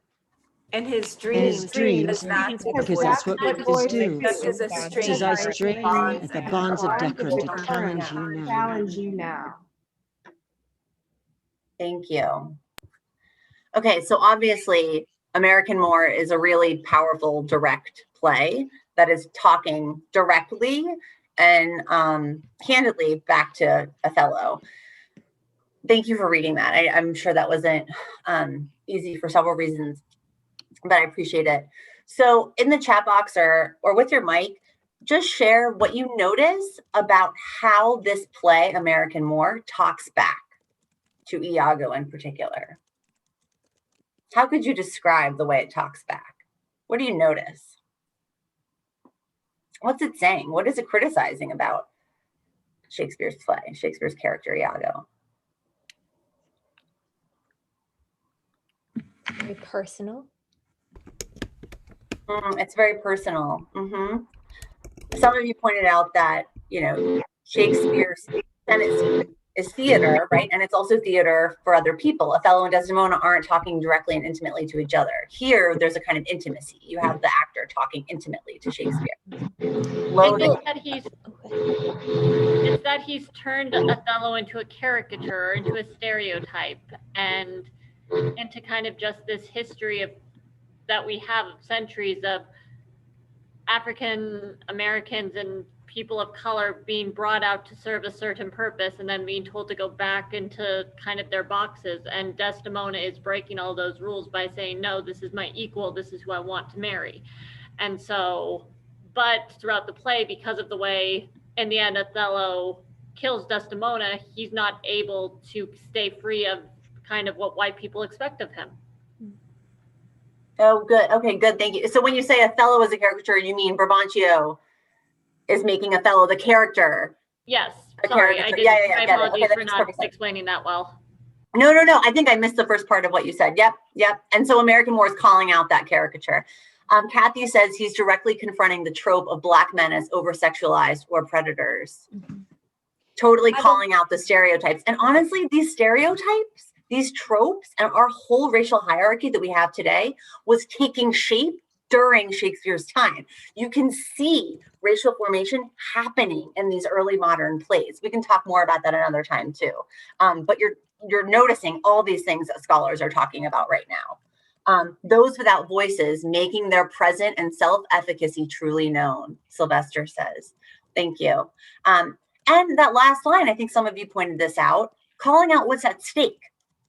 And his His dreams, dreams, because that's what boys do. is a Tis I strain strain at the bonds of decorum to challenge you now. thank you. Okay, so obviously, American More is a really powerful, direct play that is talking directly and candidly back to Othello. Thank you for reading that. I'm sure that wasn't easy for several reasons, but I appreciate it. So in the chat box or with your mic, just share what you notice about how this play, American More, talks back to Iago in particular. How could you describe the way it talks back? What do you notice? What's it saying? What is it criticizing about Shakespeare's play, Shakespeare's character, Iago? Very personal. It's very personal. Some of you pointed out that, Shakespeare's Senate scene is theater, right? And it's also theater for other people. Othello and Desdemona aren't talking directly and intimately to each other. Here, there's a kind of intimacy. You have the actor talking intimately to Shakespeare. It's that he's turned Othello into a caricature, into a stereotype, and into kind of just this history that we have of centuries of African Americans and people of color being brought out to serve a certain purpose and then being told to go back into kind of their boxes. And Desdemona is breaking all those rules by saying, no, this is my equal, this is who I want to marry. And so, but throughout the play, because of the way, in the end, Othello kills Desdemona, he's not able to stay free of kind of what white people expect of him. Oh, good. Okay, good. Thank you. So when you say Othello is a caricature, you mean Verbonchio is making Othello the character? Yes. A Sorry, caricature. I apologize for not explaining that well. No. I think I missed the first part of what you said. Yep. And so American More is calling out that caricature. Kathy says he's directly confronting the trope of Black men as over-sexualized or predators. Totally calling out the stereotypes. And honestly, these stereotypes, these tropes, and our whole racial hierarchy that we have today was taking shape during Shakespeare's time. You can see racial formation happening in these early modern plays. We can talk more about that another time too. But you're noticing all these things that scholars are talking about right now. Those without voices making their present and self-efficacy truly known, Sylvester says. Thank you. And that last line, I think some of you pointed this out, calling out what's at stake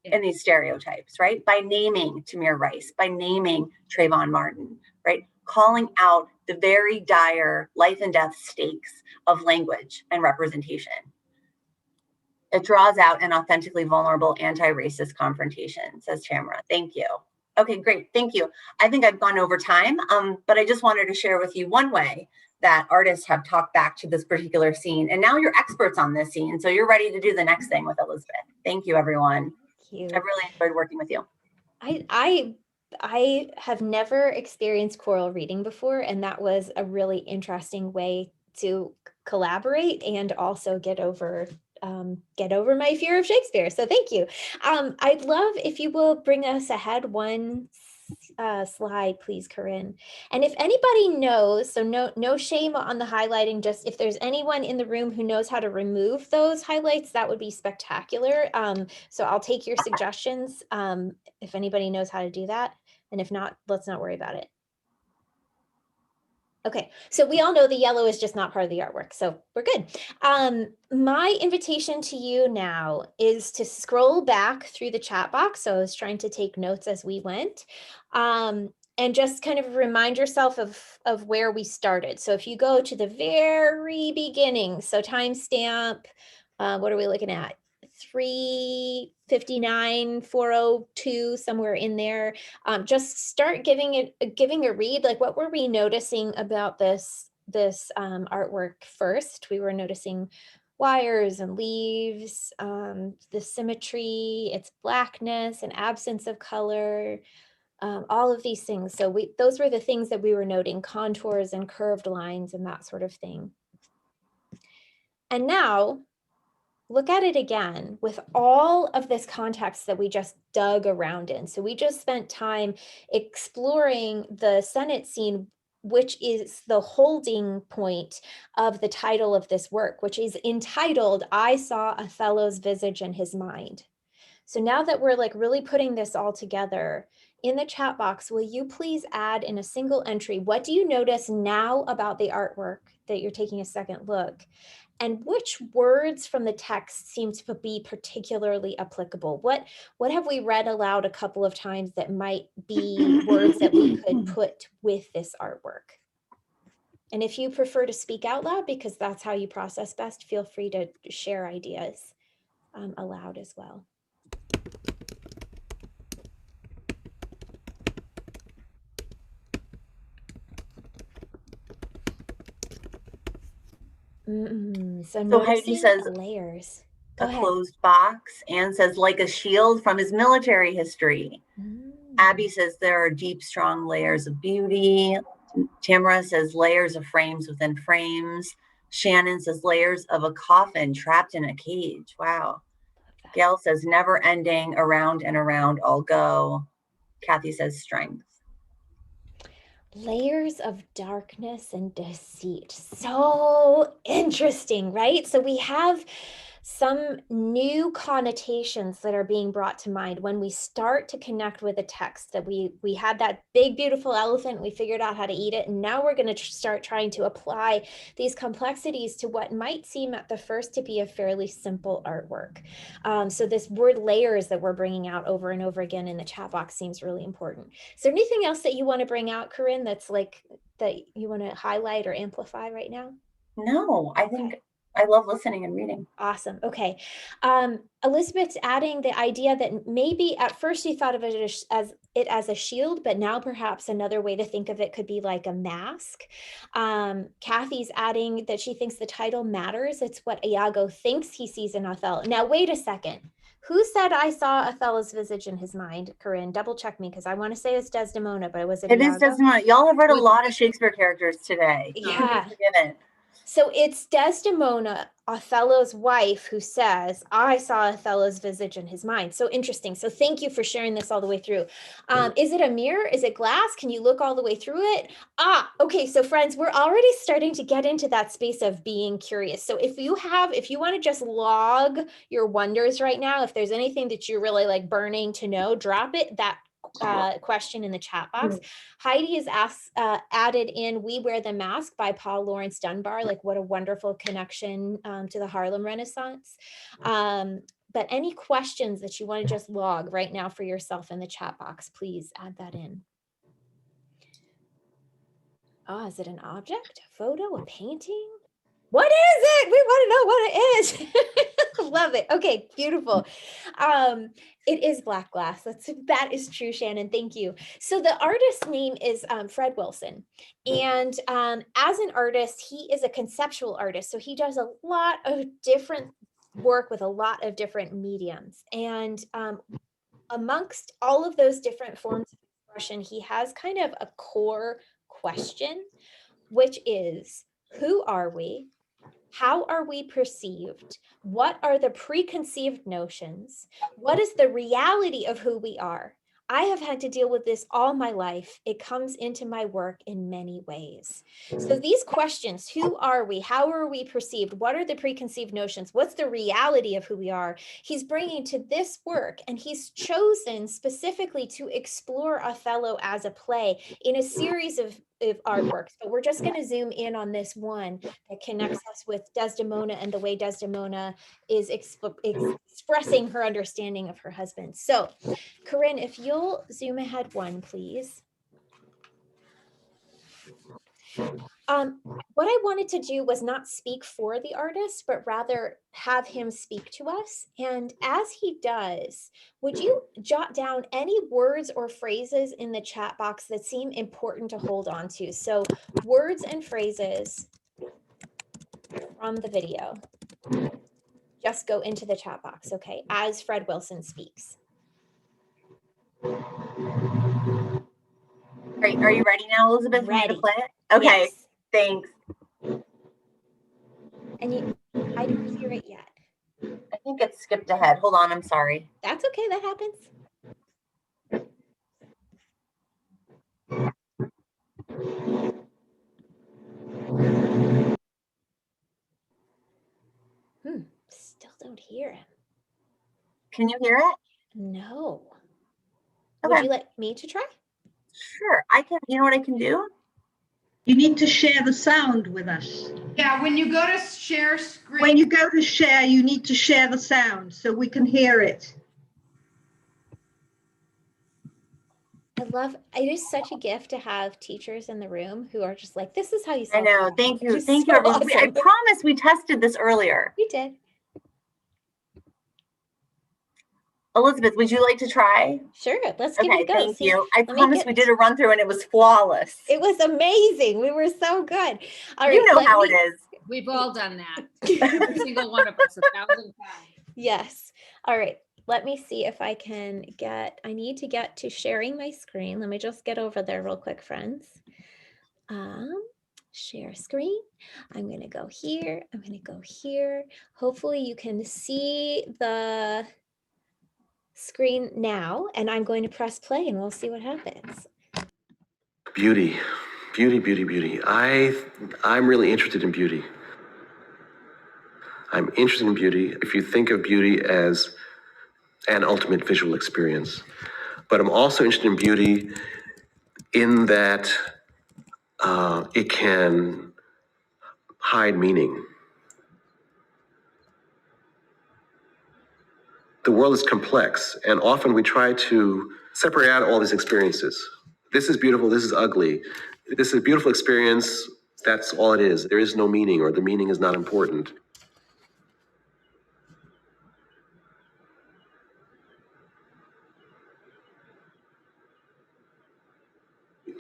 in these stereotypes, right? By naming Tamir Rice, by naming Trayvon Martin, right? Calling out the very dire life and death stakes of language and representation. It draws out an authentically vulnerable anti-racist confrontation, says Tamara. Thank you. Okay, great. Thank you. I think I've gone over time, but I just wanted to share with you one way that artists have talked back to this particular scene. And now you're experts on this scene, so you're ready to do the next thing with Elizabeth. Thank you, everyone. Thank you. I've really enjoyed working with you. I have never experienced choral reading before, and that was a really interesting way to collaborate and also get over my fear of Shakespeare. So thank you. I'd love if you will bring us ahead one slide, please, Corinne. And if anybody knows, so no shame on the highlighting, just if there's anyone in the room who knows how to remove those highlights, that would be spectacular. So I'll take your suggestions if anybody knows how to do that. And if not, let's not worry about it. Okay, so we all know the yellow is just not part of the artwork, so we're good. My invitation to you now is to scroll back through the chat box. So I was trying to take notes as we went, and just kind of remind yourself of where we started. So if you go to the very beginning, so timestamp, what are we looking at? 359, 402, somewhere in there. Just start giving a read. Like, what were we noticing about this artwork first? We were noticing wires and leaves, the symmetry, its blackness and absence of color, all of these things. So those were the things that we were noting, contours and curved lines and that sort of thing. And now look at it again with all of this context that we just dug around in. So we just spent time exploring the Senate scene, which is the holding point of the title of this work, which is entitled, I Saw Othello's Visage in His Mind. So now that we're like really putting this all together, in the chat box, will you please add in a single entry, what do you notice now about the artwork that you're taking a second look? And which words from the text seem to be particularly applicable? What have we read aloud a couple of times that might be words that we could put with this artwork? And if you prefer to speak out loud, because that's how you process best, feel free to share ideas aloud as well. So Heidi says layers. a closed box. Anne says like a shield from his military history. Abby says there are deep, strong layers of beauty. Tamara says layers of frames within frames. Shannon says layers of a coffin trapped in a cage. Wow. Gail says never ending, around and around I'll go. Kathy says strength. Layers of darkness and deceit. So interesting, right? So we have some new connotations that are being brought to mind when we start to connect with a text that we had that big, beautiful elephant, we figured out how to eat it, and now we're going to start trying to apply these complexities to what might seem at the first to be a fairly simple artwork. So this word layers that we're bringing out over and over again in the chat box seems really important. Is there anything else that you want to bring out, Corinne, that's like that you want to highlight or amplify right now? No, I think I love listening and reading. Awesome. Okay. Elizabeth's adding the idea that maybe at first you thought of it as a shield, but now perhaps another way to think of it could be like a mask. Kathy's adding that she thinks the title matters. It's what Iago thinks he sees in Othello. Now, wait a second. Who said I saw Othello's visage in his mind? Corinne, double check me because I want to say it's Desdemona, but was it Iago? It is Desdemona. Y'all have read a lot of Shakespeare characters today. Yeah. So it's Desdemona, Othello's wife, who says, I saw Othello's visage in his mind. So interesting. So thank you for sharing this all the way through. Is it a mirror? Is it glass? Can you look all the way through it? Okay. So friends, we're already starting to get into that space of being curious. So if you want to just log your wonders right now, if there's anything that you're really like burning to know, drop it. That question in the chat box. Heidi has added in We Wear the Mask by Paul Laurence Dunbar. Like what a wonderful connection to the Harlem Renaissance. But any questions that you want to just log right now for yourself in the chat box, please add that in. Oh, is it an object, a photo, a painting? What is it? We want to know what it is. Love it. Okay, beautiful. It is black glass. That is true, Shannon. Thank you. So the artist's name is Fred Wilson. And as an artist, he is a conceptual artist. So he does a lot of different work with a lot of different mediums. And amongst all of those different forms of expression, he has kind of a core question, which is, who are we? How are we perceived? What are the preconceived notions? What is the reality of who we are? I have had to deal with this all my life. It comes into my work in many ways. So these questions, who are we? How are we perceived? What are the preconceived notions? What's the reality of who we are? He's bringing to this work, and he's chosen specifically to explore Othello as a play in a series of artworks, but we're just going to zoom in on this one that connects us with Desdemona and the way Desdemona is expressing her understanding of her husband. So, Corinne, if you'll zoom ahead one, please. What I wanted to do was not speak for the artist, but rather have him speak to us. And as he does, would you jot down any words or phrases in the chat box that seem important to hold on to? So words and phrases from the video. Just go into the chat box, okay, as Fred Wilson speaks. Great. Are you ready now, Elizabeth, for me to play it? Okay, Yes. thanks. And I didn't hear it yet. I think it skipped ahead. Hold on, I'm sorry. That's okay, that happens. Still don't hear him. Can you hear it? No. Okay. Would you like me to try? Sure, I can. You know what I can do? You need to share the sound with us. Yeah, when you go to share screen. When you go to share, you need to share the sound so we can hear it. It is such a gift to have teachers in the room who are just like, this is how you I solve know. problems. Thank you. It's Thank you, so everyone. I awesome. promise we tested this earlier. We did. Elizabeth, would you like to try? Sure, let's give it a go. Thank you. I promise we did a run through and it was flawless. It was amazing. We were so good. All right, you know how it is. We've all done that. Every single one of us 1,000 times. Yes. All right. Let me see if I can I need to get to sharing my screen. Let me just get over there real quick, friends. Share screen. I'm going to go here. I'm going to go here. Hopefully you can see the screen now, and I'm going to press play and we'll see what happens. Beauty, beauty, beauty, beauty. I'm really interested in beauty. I'm interested in beauty. If you think of beauty as an ultimate visual experience, but I'm also interested in beauty in that it can hide meaning. The world is complex, and often we try to separate out all these experiences. This is beautiful, this is ugly. This is a beautiful experience, that's all it is. There is no meaning, or the meaning is not important.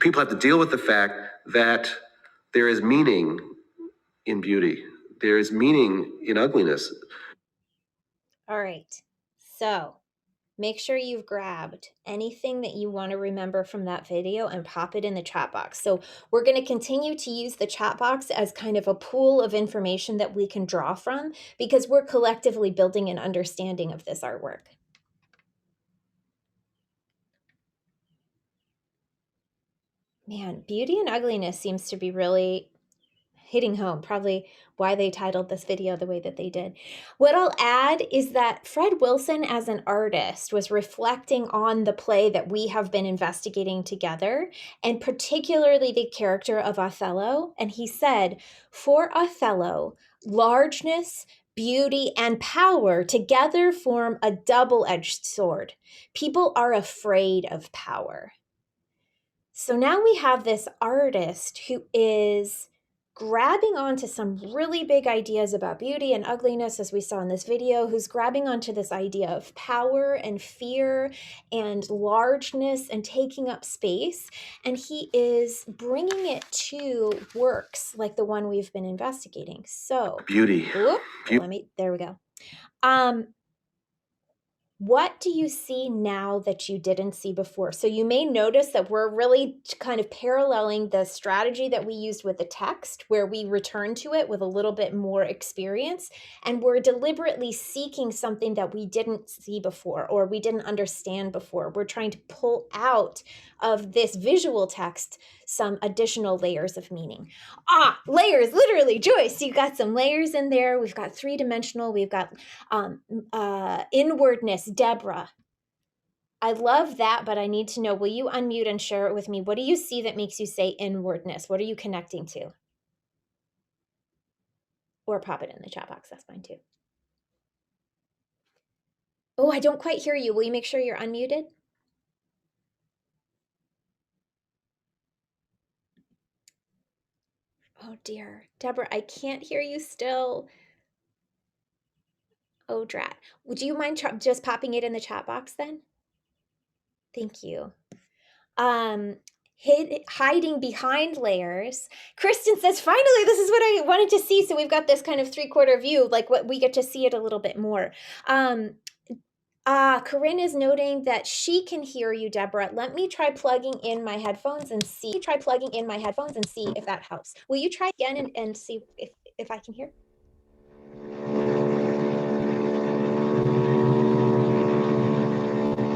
People have to deal with the fact that there is meaning in beauty. There is meaning in ugliness. All right. So make sure you've grabbed anything that you want to remember from that video and pop it in the chat box. So we're going to continue to use the chat box as kind of a pool of information that we can draw from because we're collectively building an understanding of this artwork. Man, beauty and ugliness seems to be really hitting home, probably why they titled this video the way that they did. What I'll add is that Fred Wilson as an artist was reflecting on the play that we have been investigating together, and particularly the character of Othello. And he said, for Othello, largeness, beauty, and power together form a double-edged sword. People are afraid of power. So now we have this artist who is grabbing onto some really big ideas about beauty and ugliness, as we saw in this video, who's grabbing onto this idea of power and fear and largeness and taking up space. And he is bringing it to works like the one we've been investigating. So Beauty. There we go. What do you see now that you didn't see before? So you may notice that we're really kind of paralleling the strategy that we used with the text, where we return to it with a little bit more experience, and we're deliberately seeking something that we didn't see before or we didn't understand before. We're trying to pull out of this visual text some additional layers of meaning. Layers, literally, Joyce, you got some layers in there. We've got three-dimensional, we've got inwardness, Deborah. I love that, but I need to know, will you unmute and share it with me? What do you see that makes you say inwardness? What are you connecting to? Or pop it in the chat box, that's fine too. Oh, I don't quite hear you. Will you make sure you're unmuted? Oh dear, Deborah, I can't hear you still. Oh, drat. Would you mind just popping it in the chat box then? Thank you. hiding behind layers. Kristen says, finally, this is what I wanted to see. So we've got this kind of 3/4 view, like what we get to see it a little bit more. Corinne is noting that she can hear you, Deborah. Let me try plugging in my headphones and see. If that helps. Will you try again and see if I can hear?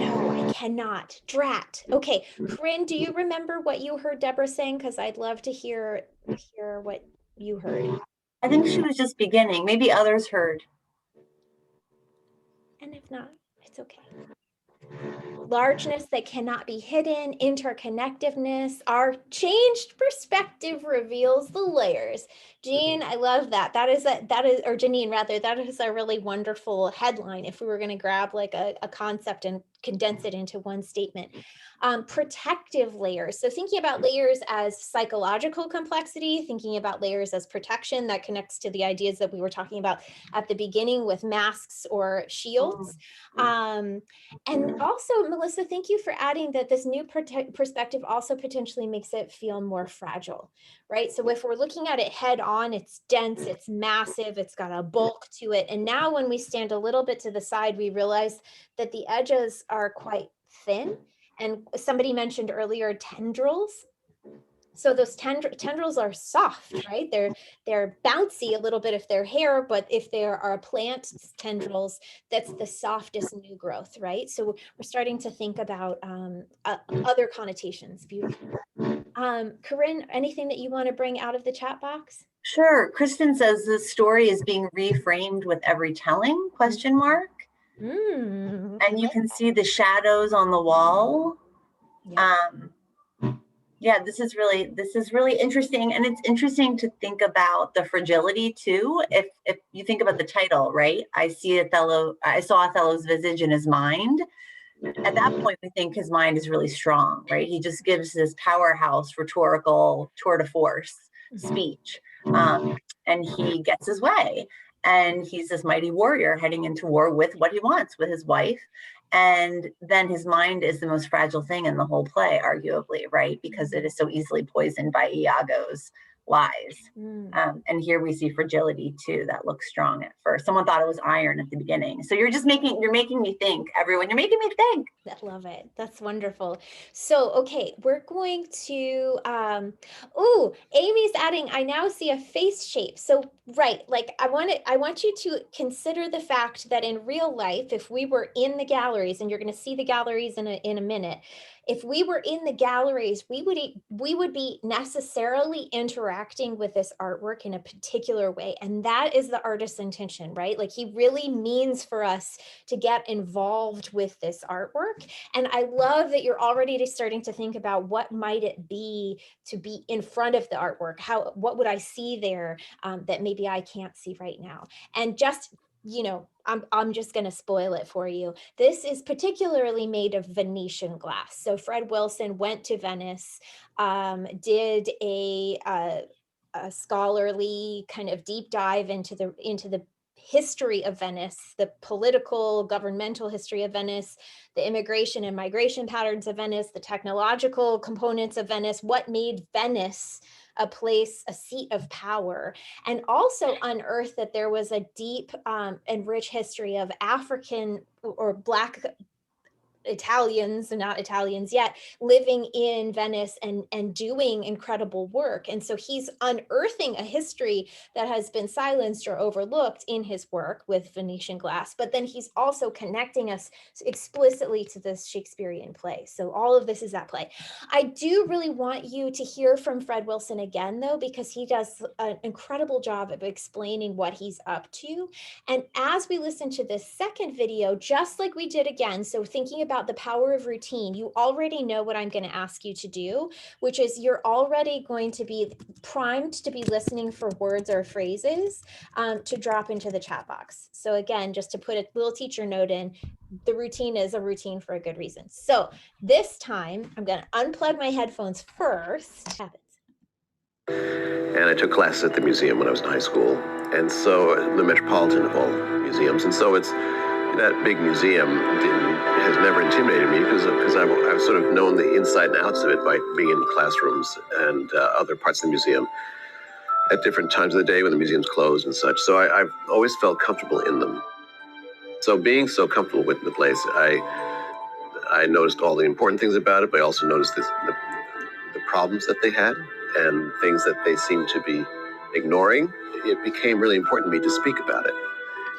No, I cannot. Drat. Okay, Corinne, do you remember what you heard Deborah saying? Because I'd love to hear what you heard. I think she was just beginning. Maybe others heard. And if not, it's okay. Largeness that cannot be hidden, interconnectiveness, our changed perspective reveals the layers. Jean, I love that. That is, or Janine rather, that is a really wonderful headline if we were going to grab like a concept and condense it into one statement. Protective layers. So thinking about layers as psychological complexity, thinking about layers as protection, that connects to the ideas that we were talking about at the beginning with masks or shields. And also, Melissa, thank you for adding that this new perspective also potentially makes it feel more fragile, right? So if we're looking at it head on, it's dense, it's massive, it's got a bulk to it. And now when we stand a little bit to the side, we realize that the edges are quite thin. And somebody mentioned earlier tendrils. So those tendrils are soft, right? They're bouncy a little bit if they're hair, but if there are plant tendrils, that's the softest new growth, right? So we're starting to think about other connotations. Beautiful. Corinne, anything that you want to bring out of the chat box? Sure. Kristen says the story is being reframed with every telling, question mark. And you can see the shadows on the wall. Yeah, this is really interesting. And it's interesting to think about the fragility too. If you think about the title, right? I saw Othello's visage in his mind. At that point, we think his mind is really strong, right? He just gives this powerhouse rhetorical tour de force speech. And he gets his way. And he's this mighty warrior heading into war with what he wants, with his wife. And then his mind is the most fragile thing in the whole play, arguably, right? Because it is so easily poisoned by Iago's lies. And here we see fragility too, that looks strong at first. Someone thought it was iron at the beginning. So you're making me think, everyone, you're making me think. I love it. That's wonderful. So, okay, we're going to, Amy's adding, I now see a face shape. So, right, like I want you to consider the fact that in real life, if we were in the galleries, and you're going to see the galleries in a minute, if we were in the galleries, we would be necessarily interacting with this artwork in a particular way. And that is the artist's intention, right? Like he really means for us to get involved with this artwork. And I love that you're already starting to think about what might it be to be in front of the artwork. What would I see there that maybe I can't see right now? And just, I'm just going to spoil it for you. This is particularly made of Venetian glass. So Fred Wilson went to Venice, did a scholarly kind of deep dive into the history of Venice, the political, governmental history of Venice, the immigration and migration patterns of Venice, the technological components of Venice, what made Venice a seat of power, and also unearthed that there was a deep and rich history of African or Black Italians, and not Italians yet, living in Venice and doing incredible work. And so he's unearthing a history that has been silenced or overlooked in his work with Venetian glass, but then he's also connecting us explicitly to this Shakespearean play. So all of this is at play. I do really want you to hear from Fred Wilson again, though, because he does an incredible job of explaining what he's up to. And as we listen to this second video, just like we did again, so thinking about the power of routine, you already know what I'm going to ask you to do, which is you're already going to be primed to be listening for words or phrases to drop into the chat box. So again, just to put a little teacher note in, the routine is a routine for a good reason. So this time I'm going to unplug my headphones first. And I took classes at the museum when I was in high school. And so the metropolitan of all museums. And so it's that big museum has never intimidated me because I've sort of known the inside and outs of it by being in classrooms and other parts of the museum at different times of the day when the museum's closed and such. So I've always felt comfortable in them. So being so comfortable with the place, I noticed all the important things about it, but I also noticed the problems that they had and things that they seemed to be ignoring. It became really important to me to speak about it.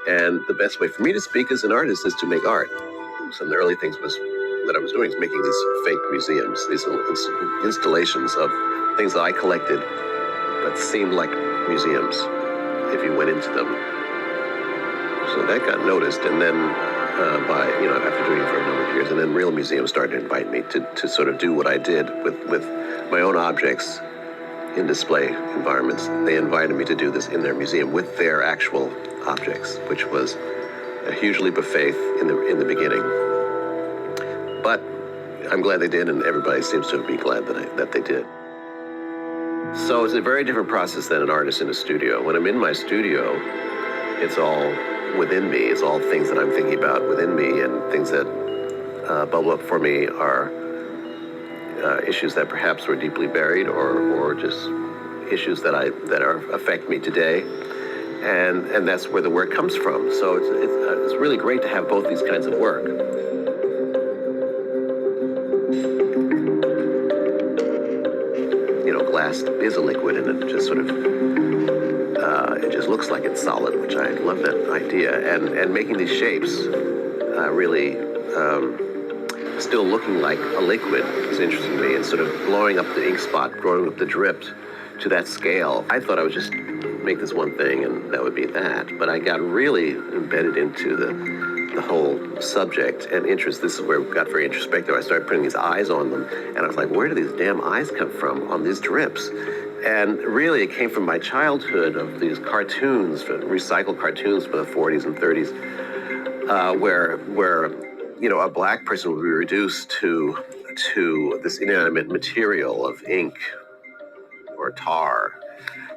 And the best way for me to speak as an artist is to make art. Some of the early things that I was doing is making these fake museums, these little installations of things that I collected, but seemed like museums if you went into them. So that got noticed, and then after doing it for a number of years, and then real museums started to invite me to sort of do what I did with my own objects in display environments. They invited me to do this in their museum with their actual objects, which was a huge leap of faith in the beginning. But I'm glad they did, and everybody seems to be glad that they did. So it's a very different process than an artist in a studio. When I'm in my studio, it's all within me. It's all things that I'm thinking about within me, and things that bubble up for me are issues that perhaps were deeply buried, or just issues that affect me today, and that's where the work comes from. So it's really great to have both these kinds of work. Glass is a liquid, and it just sort of it just looks like it's solid, which I love that idea. And making these shapes really still looking like a liquid is interesting to me, and sort of blowing up the ink spot, growing up the drip to that scale. I thought I would just make this one thing and that would be that, but I got really embedded into the whole subject and interest. This is where it got very introspective. I started putting these eyes on them, and I was like, where do these damn eyes come from on these drips? And really, it came from my childhood of these cartoons, recycled cartoons from the 40s and 30s, where a black person would be reduced to this inanimate material of ink or tar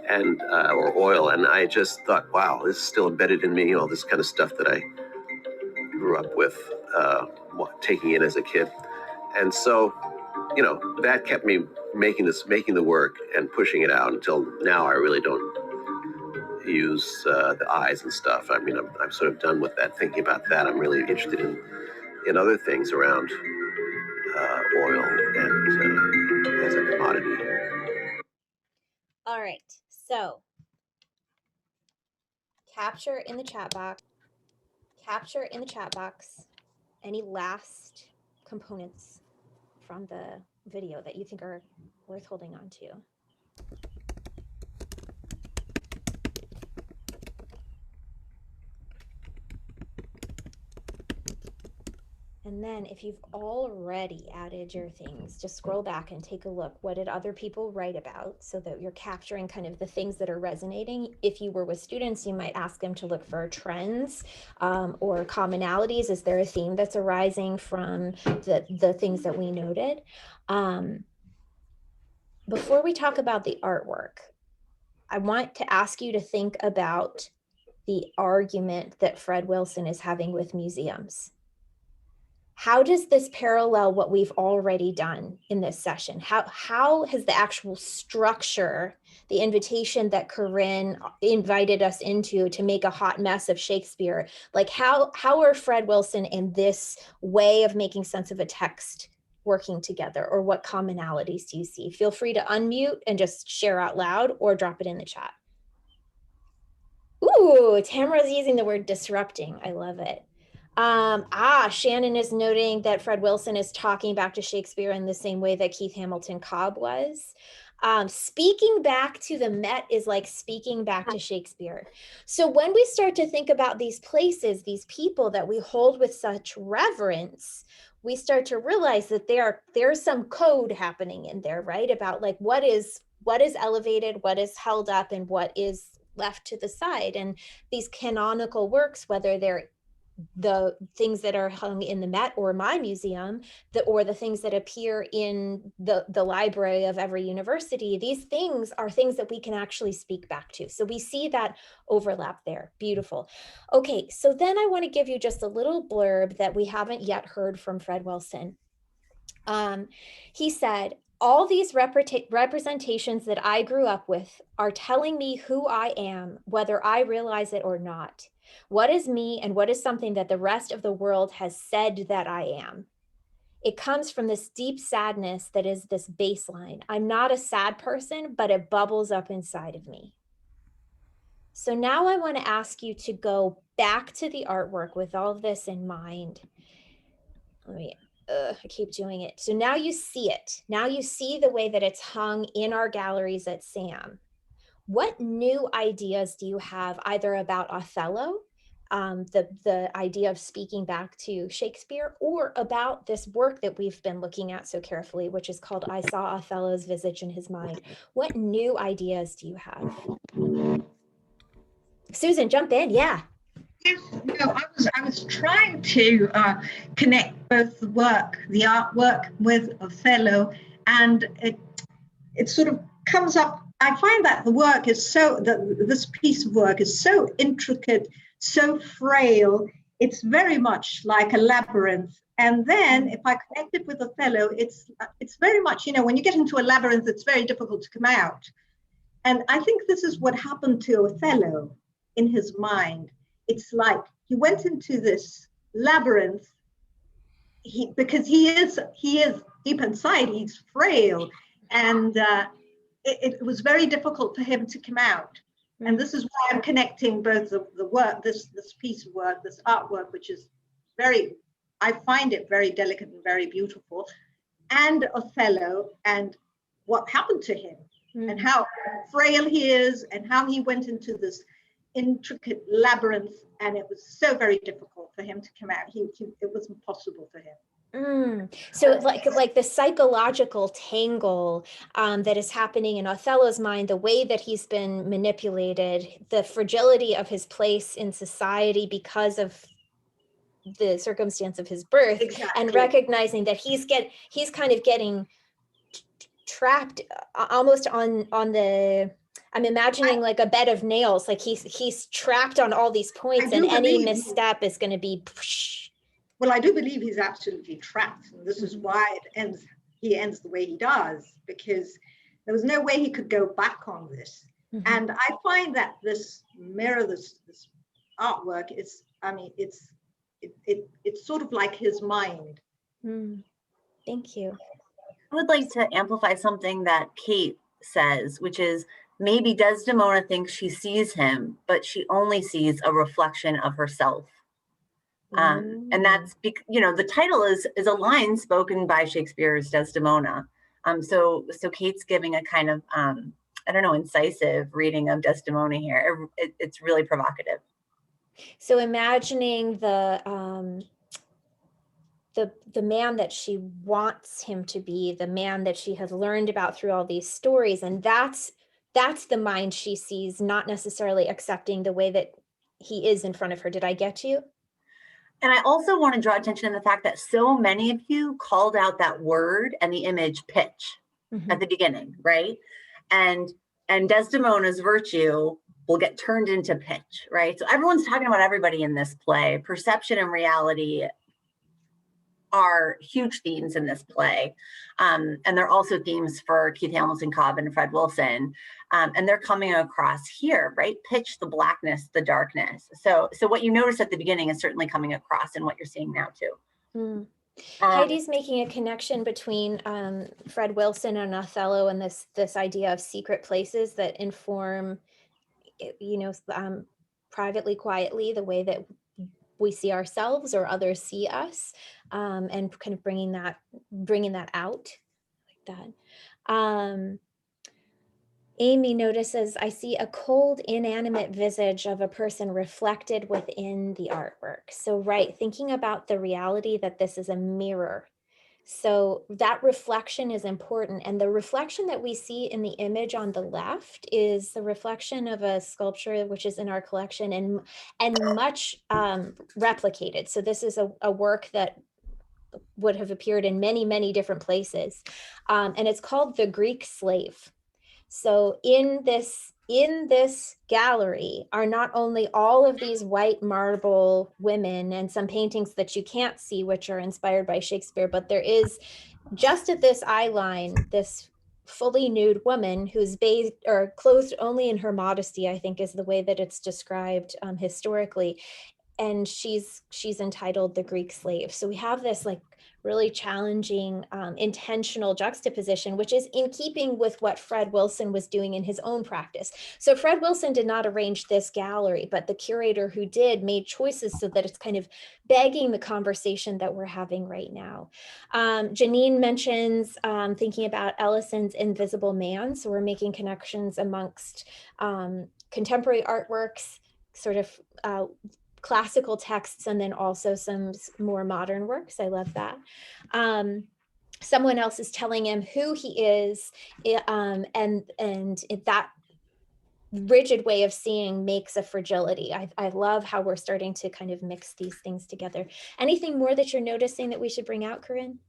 and or oil. And I just thought, wow, this is still embedded in me, all this kind of stuff that I grew up with, taking in as a kid. And so, that kept me making the work and pushing it out until now. I really don't use the eyes and stuff. I mean, I'm sort of done with that, thinking about that. I'm really interested in other things around oil and as a commodity. All right, so capture in the chat box any last components from the video that you think are worth holding on to. And then if you've already added your things, just scroll back and take a look. What did other people write about, so that you're capturing kind of the things that are resonating? If you were with students, you might ask them to look for trends or commonalities. Is there a theme that's arising from the things that we noted? Before we talk about the artwork, I want to ask you to think about the argument that Fred Wilson is having with museums. How does this parallel what we've already done in this session? How has the actual structure, the invitation that Corinne invited us into to make a hot mess of Shakespeare, like how are Fred Wilson and this way of making sense of a text working together, or what commonalities do you see? Feel free to unmute and just share out loud or drop it in the chat. Ooh, Tamara's using the word disrupting. I love it. Shannon is noting that Fred Wilson is talking back to Shakespeare in the same way that Keith Hamilton Cobb was. Speaking back to the Met is like speaking back to Shakespeare. So when we start to think about these places, these people that we hold with such reverence, we start to realize that there's some code happening in there, right? About like what is elevated, what is held up, and what is left to the side. And these canonical works, whether they're the things that are hung in the Met or my museum, or the things that appear in the library of every university, these things are things that we can actually speak back to. So we see that overlap there. Beautiful. Okay, so then I want to give you just a little blurb that we haven't yet heard from Fred Wilson. He said, all these representations that I grew up with are telling me who I am, whether I realize it or not. What is me and what is something that the rest of the world has said that I am? It comes from this deep sadness that is this baseline. I'm not a sad person, but it bubbles up inside of me. So now I want to ask you to go back to the artwork with all of this in mind. I keep doing it. So now you see it. Now you see the way that it's hung in our galleries at SAM. What new ideas do you have either about Othello, the idea of speaking back to Shakespeare, or about this work that we've been looking at so carefully, which is called I Saw Othello's Visage in His Mind? What new ideas do you have? Susan, jump in. Yeah. Yes, no, I was trying to connect both the artwork with Othello, and it sort of comes up. I find that the work is this piece of work is so intricate, so frail. It's very much like a labyrinth. And then if I connect it with Othello, it's very much, when you get into a labyrinth, it's very difficult to come out. And I think this is what happened to Othello in his mind. It's like he went into this labyrinth because he is deep inside, he's frail, and it was very difficult for him to come out. And this is why I'm connecting both the work, this piece of work, this artwork, which is I find it very delicate and very beautiful, and Othello and what happened to him, and how frail he is, and how he went into this intricate labyrinth, and it was so very difficult for him to come out. It was impossible for him. So like the psychological tangle that is happening in Othello's mind, the way that he's been manipulated, the fragility of his place in society because of the circumstance of his birth, and recognizing that he's kind of getting trapped almost on the, I'm imagining like a bed of nails, like he's trapped on all these points, and any misstep is going to be. Well, I do believe he's absolutely trapped, and this is why he ends the way he does, because there was no way he could go back on this. And I find that this mirror, this artwork is, it's sort of like his mind. Thank you. I would like to amplify something that Kate says, which is, maybe Desdemona thinks she sees him, but she only sees a reflection of herself. And that's, the title is a line spoken by Shakespeare's Desdemona. So Kate's giving a kind of, incisive reading of Desdemona here. It's really provocative. So imagining the man that she wants him to be, the man that she has learned about through all these stories, and that's the mind she sees, not necessarily accepting the way that he is in front of her. Did I get you? And I also want to draw attention to the fact that so many of you called out that word and the image pitch at the beginning, right? And Desdemona's virtue will get turned into pitch, right? So everyone's talking about everybody in this play. Perception and reality are huge themes in this play. And they're also themes for Keith Hamilton Cobb and Fred Wilson. And they're coming across here, right? Pitch, the blackness, the darkness. So what you noticed at the beginning is certainly coming across in what you're seeing now too. Heidi's making a connection between Fred Wilson and Othello, and this idea of secret places that inform, privately, quietly, the way that we see ourselves or others see us, and kind of bringing that out like that. Amy notices, I see a cold, inanimate visage of a person reflected within the artwork. So, right, thinking about the reality that this is a mirror, So that reflection is important. And the reflection that we see in the image on the left is the reflection of a sculpture which is in our collection and much replicated. So this is a work that would have appeared in many, many different places. And it's called The Greek Slave. So in this gallery are not only all of these white marble women and some paintings that you can't see, which are inspired by Shakespeare, but there is just at this eye line, this fully nude woman who's bathed or clothed only in her modesty, I think is the way that it's described historically. And she's entitled The Greek Slave. So we have this like really challenging intentional juxtaposition, which is in keeping with what Fred Wilson was doing in his own practice. So Fred Wilson did not arrange this gallery, but the curator who did made choices so that it's kind of begging the conversation that we're having right now. Janine mentions thinking about Ellison's Invisible Man. So we're making connections amongst contemporary artworks, sort of classical texts, and then also some more modern works. I love that. Someone else is telling him who he is, and that rigid way of seeing makes a fragility. I love how we're starting to kind of mix these things together. Anything more that you're noticing that we should bring out, Corinne?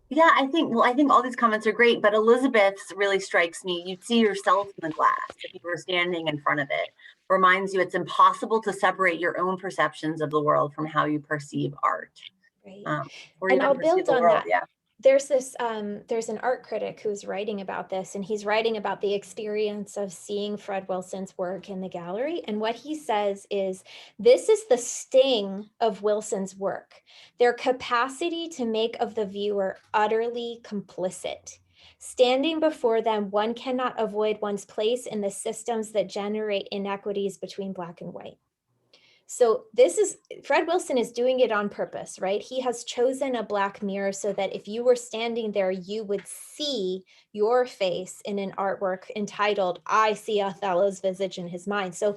Yeah, I think all these comments are great, but Elizabeth's really strikes me. You'd see yourself in the glass if you were standing in front of it. Reminds you it's impossible to separate your own perceptions of the world from how you perceive art. Right. Or And even I'll perceive build the on world. that. Yeah. There's an art critic who's writing about this, and he's writing about the experience of seeing Fred Wilson's work in the gallery. And what he says is, this is the sting of Wilson's work, their capacity to make of the viewer utterly complicit. Standing before them, one cannot avoid one's place in the systems that generate inequities between Black and white. So Fred Wilson is doing it on purpose, right? He has chosen a black mirror so that if you were standing there, you would see your face in an artwork entitled, I See Othello's Visage in His Mind. So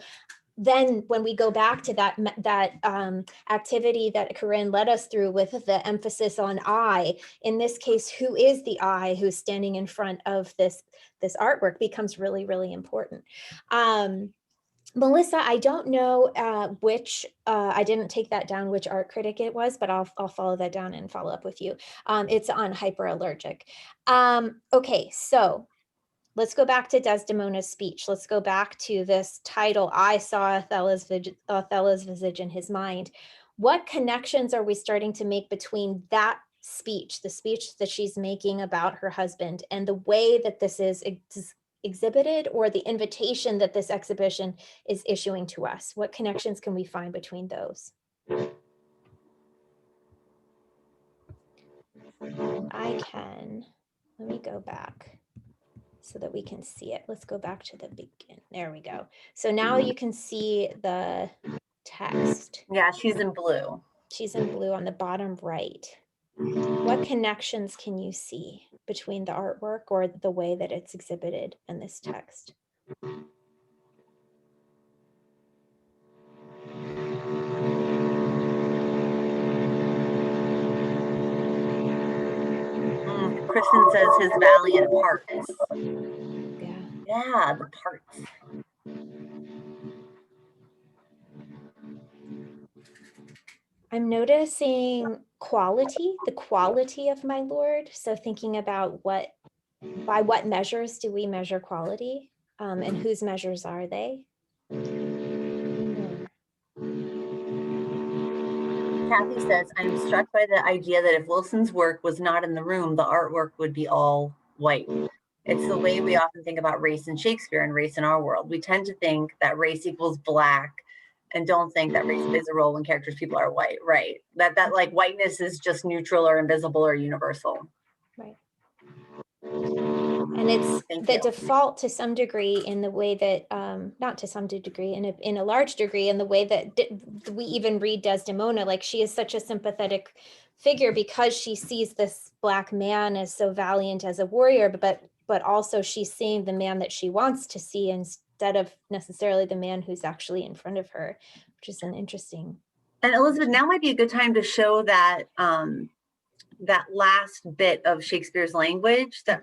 then when we go back to that activity that Corinne led us through with the emphasis on I, in this case, who is the I who's standing in front of this artwork becomes really, really important. Melissa, I don't know which, I didn't take that down, which art critic it was, but I'll follow that down and follow up with you. It's on hyperallergic. Okay, so let's go back to Desdemona's speech. Let's go back to this title, I Saw Othello's Visage in His Mind. What connections are we starting to make between that speech, the speech that she's making about her husband, and the way that this is exhibited, or the invitation that this exhibition is issuing to us? What connections can we find between those? Let me go back so that we can see it. Let's go back to the beginning. There we go. So now you can see the text. Yeah, she's in blue. She's in blue on the bottom right. What connections can you see between the artwork or the way that it's exhibited in this text? Kristen says his valiant parts. Yeah, the parts. I'm noticing the quality of my Lord. So thinking about by what measures do we measure quality, and whose measures are they? Kathy says, I'm struck by the idea that if Wilson's work was not in the room, the artwork would be all white. It's the way we often think about race in Shakespeare and race in our world. We tend to think that race equals Black and don't think that race plays a role when people are white, right? That like whiteness is just neutral or invisible or universal. Right. And it's default to some degree in the way that, not to some degree, in a large degree, in the way that we even read Desdemona, like she is such a sympathetic figure because she sees this Black man as so valiant as a warrior, but also she's seeing the man that she wants to see instead of necessarily the man who's actually in front of her, which is an interesting. And Elizabeth, now might be a good time to show that that last bit of Shakespeare's language, that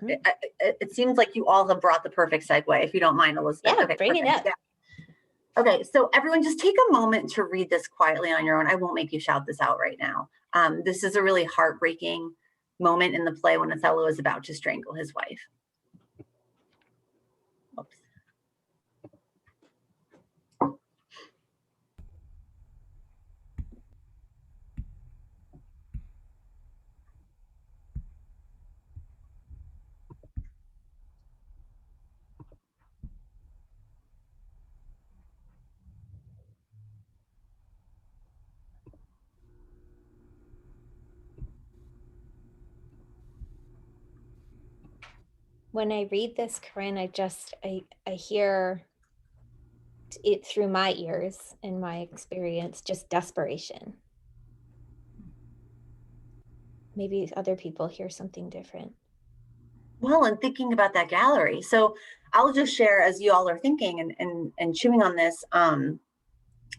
it seems like you all have brought the perfect segue, if you don't mind, Elizabeth. Yeah, okay, bring it up. Yeah. Okay, so everyone just take a moment to read this quietly on your own. I won't make you shout this out right now. This is a really heartbreaking moment in the play when Othello is about to strangle his wife. Oops. When I read this, Corinne, I hear it through my ears and my experience, just desperation. Maybe other people hear something different. Well, and thinking about that gallery. So I'll just share, as you all are thinking and chewing on this,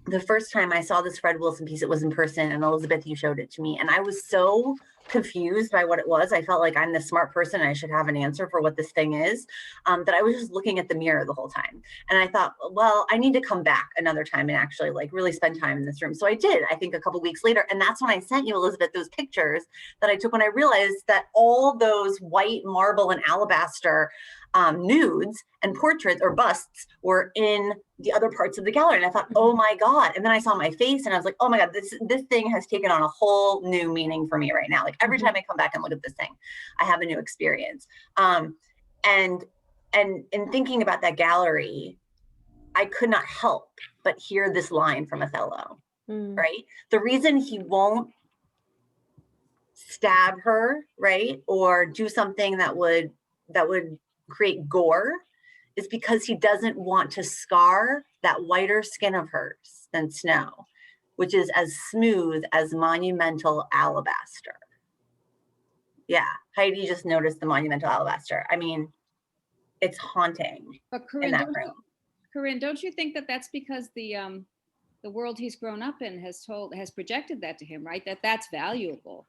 the first time I saw this Fred Wilson piece, it was in person, and Elizabeth, you showed it to me. And I was so confused by what it was. I felt like I'm the smart person and I should have an answer for what this thing is, that I was just looking at the mirror the whole time. And I thought, well, I need to come back another time and actually like really spend time in this room. So I did, I think a couple weeks later. And that's when I sent you, Elizabeth, those pictures that I took when I realized that all those white marble and alabaster nudes and portraits or busts were in the other parts of the gallery. And I thought, oh my God. And then I saw my face and I was like, oh my God, this thing has taken on a whole new meaning for me right now. Like every time I come back and look at this thing, I have a new experience. And in thinking about that gallery, I could not help but hear this line from Othello, right? The reason he won't stab her, right? Or do something that would create gore is because he doesn't want to scar that whiter skin of hers than snow, which is as smooth as monumental alabaster. Yeah, Heidi just noticed the monumental alabaster. I mean, it's haunting in that room. Corinne, don't you think that that's because the world he's grown up in has projected that to him, right? That's valuable.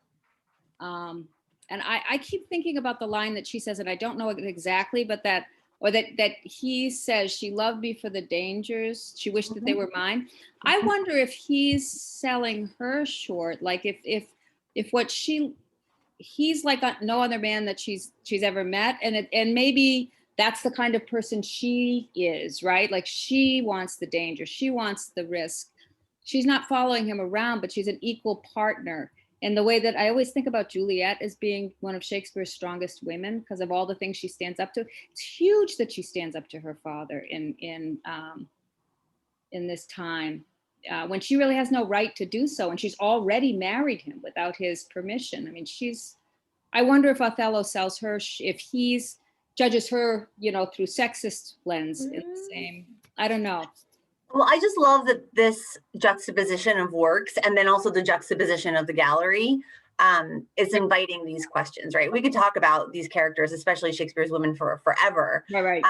And I keep thinking about the line that she says, and I don't know it exactly, but that he says, she loved me for the dangers. She wished that they were mine. I wonder if he's selling her short, like if what he's like no other man that she's ever met. And maybe that's the kind of person she is, right? Like she wants the danger. She wants the risk. She's not following him around, but she's an equal partner. And the way that I always think about Juliet as being one of Shakespeare's strongest women because of all the things she stands up to. It's huge that she stands up to her father in this time when she really has no right to do so. And she's already married him without his permission. I mean, I wonder if Othello sells her, if he's judges her, through sexist lens in the same, I don't know. Well, I just love that this juxtaposition of works and then also the juxtaposition of the gallery is inviting these questions, right? We could talk about these characters, especially Shakespeare's women, for forever. Right.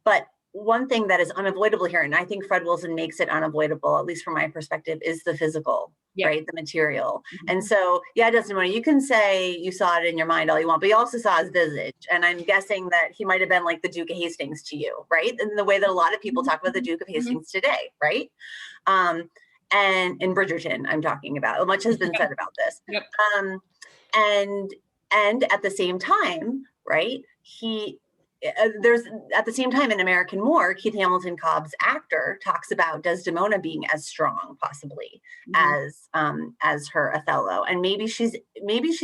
But one thing that is unavoidable here, and I think Fred Wilson makes it unavoidable, at least from my perspective, is the physical, right? The material. And so, yeah, Desdemona, you can say you saw it in your mind all you want, but you also saw his visage. And I'm guessing that he might have been like the Duke of Hastings to you, right? In the way that a lot of people talk about the Duke of Hastings today, right? And in Bridgerton, I'm talking about. Much has been said about this. And at the same time, right, there's at the same time in American More, Keith Hamilton Cobb's actor talks about Desdemona being as strong possibly as her Othello. And maybe she's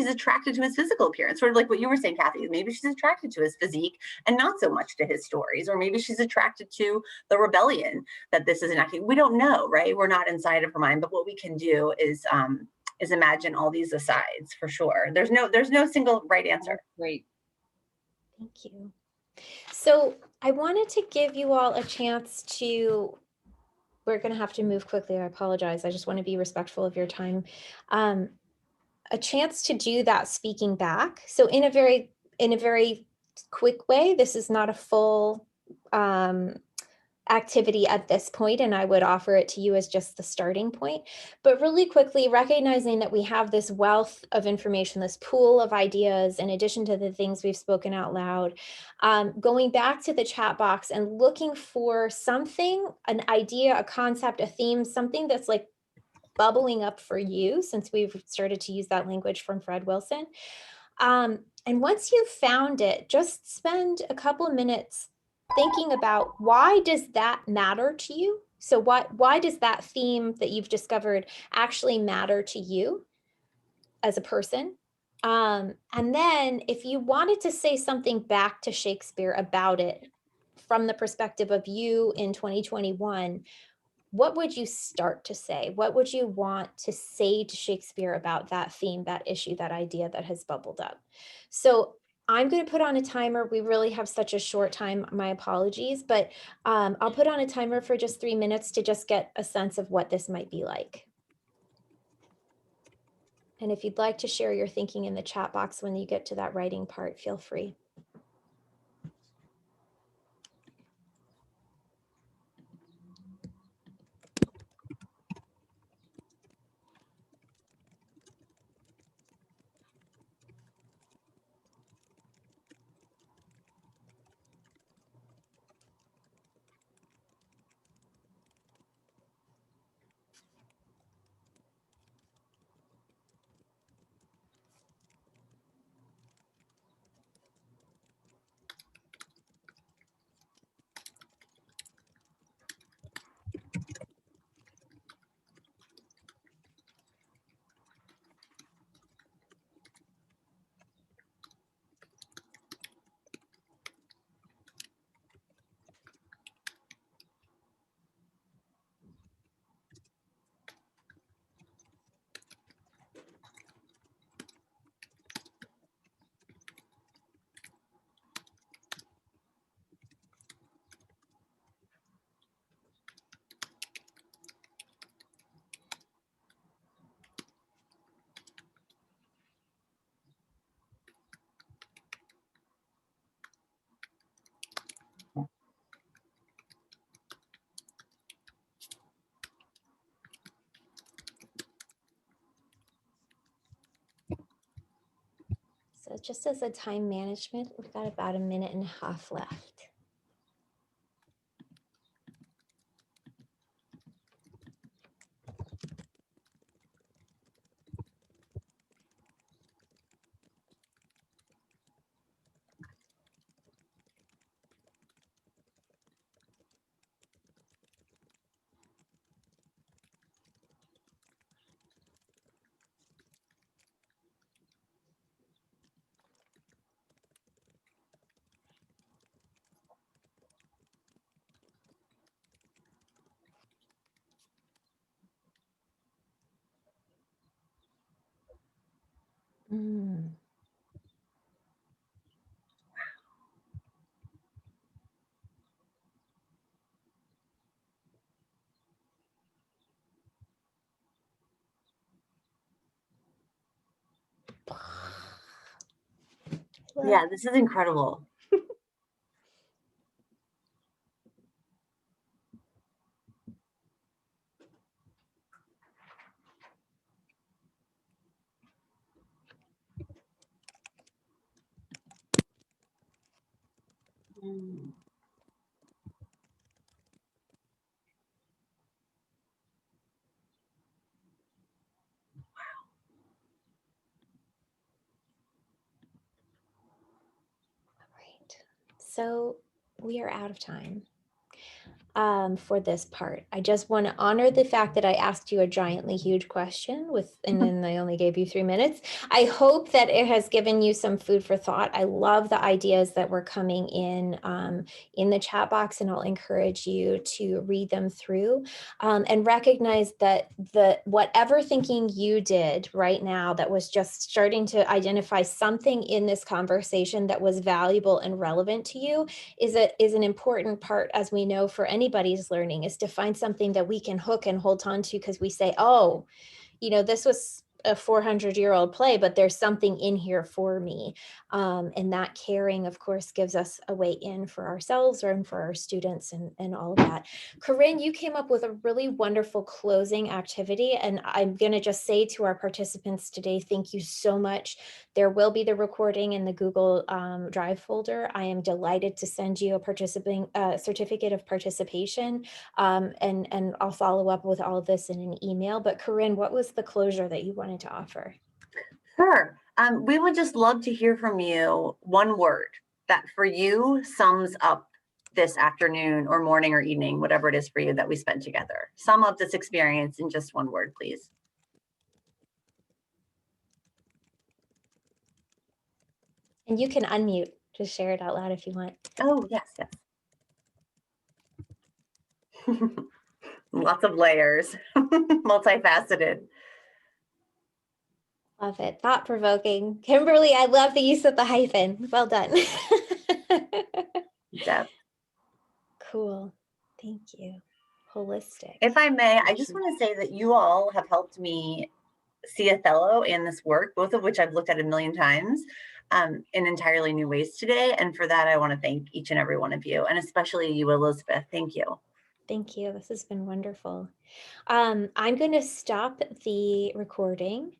attracted to his physical appearance, sort of like what you were saying, Kathy. Maybe she's attracted to his physique and not so much to his stories, or maybe she's attracted to the rebellion that this is enacting. We don't know, right? We're not inside of her mind, but what we can do is imagine all these asides for sure. There's no single right answer. Great. Thank you. So I wanted to give you all a chance we're going to have to move quickly. I apologize. I just want to be respectful of your time. A chance to do that speaking back. So in a very quick way, this is not a full activity at this point, and I would offer it to you as just the starting point. But really quickly, recognizing that we have this wealth of information, this pool of ideas, in addition to the things we've spoken out loud, going back to the chat box and looking for something, an idea, a concept, a theme, something that's like bubbling up for you, since we've started to use that language from Fred Wilson. And once you've found it, just spend a couple of minutes thinking about, why does that matter to you? So why does that theme that you've discovered actually matter to you as a person? And then if you wanted to say something back to Shakespeare about it from the perspective of you in 2021, what would you start to say? What would you want to say to Shakespeare about that theme, that issue, that idea that has bubbled up? So I'm going to put on a timer. We really have such a short time. My apologies, but I'll put on a timer for just 3 minutes to just get a sense of what this might be like. And if you'd like to share your thinking in the chat box when you get to that writing part, feel free. So just as a time management, we've got about 1.5 minutes left. Yeah, this is incredible. So we are out of time for this part. I just want to honor the fact that I asked you a giantly huge question and then I only gave you 3 minutes. I hope that it has given you some food for thought. I love the ideas that were coming in the chat box, and I'll encourage you to read them through and recognize that whatever thinking you did right now that was just starting to identify something in this conversation that was valuable and relevant to you is an important part, as we know, for anybody's learning, is to find something that we can hook and hold on to, because we say, oh, this was a 400-year-old play, but there's something in here for me. And that caring, of course, gives us a way in for ourselves and for our students and all of that. Corinne, you came up with a really wonderful closing activity. And I'm going to just say to our participants today, thank you so much. There will be the recording in the Google Drive folder. I am delighted to send you a certificate of participation. And I'll follow up with all of this in an email. But Corinne, what was the closure that you wanted to offer? Sure. We would just love to hear from you one word that for you sums up this afternoon or morning or evening, whatever it is for you that we spent together. Sum up this experience in just one word, please. And you can unmute, just share it out loud if you want. Oh, yes, yes. Lots of layers, multifaceted. Love it. Thought-provoking. Kimberly, I love the use of the hyphen. Well done. Yeah. Cool. Thank you. Holistic. If I may, I just want to say that you all have helped me see Othello and this work, both of which I've looked at a million times in entirely new ways today. And for that, I want to thank each and every one of you, and especially you, Elizabeth. Thank you. Thank you. This has been wonderful. I'm going to stop the recording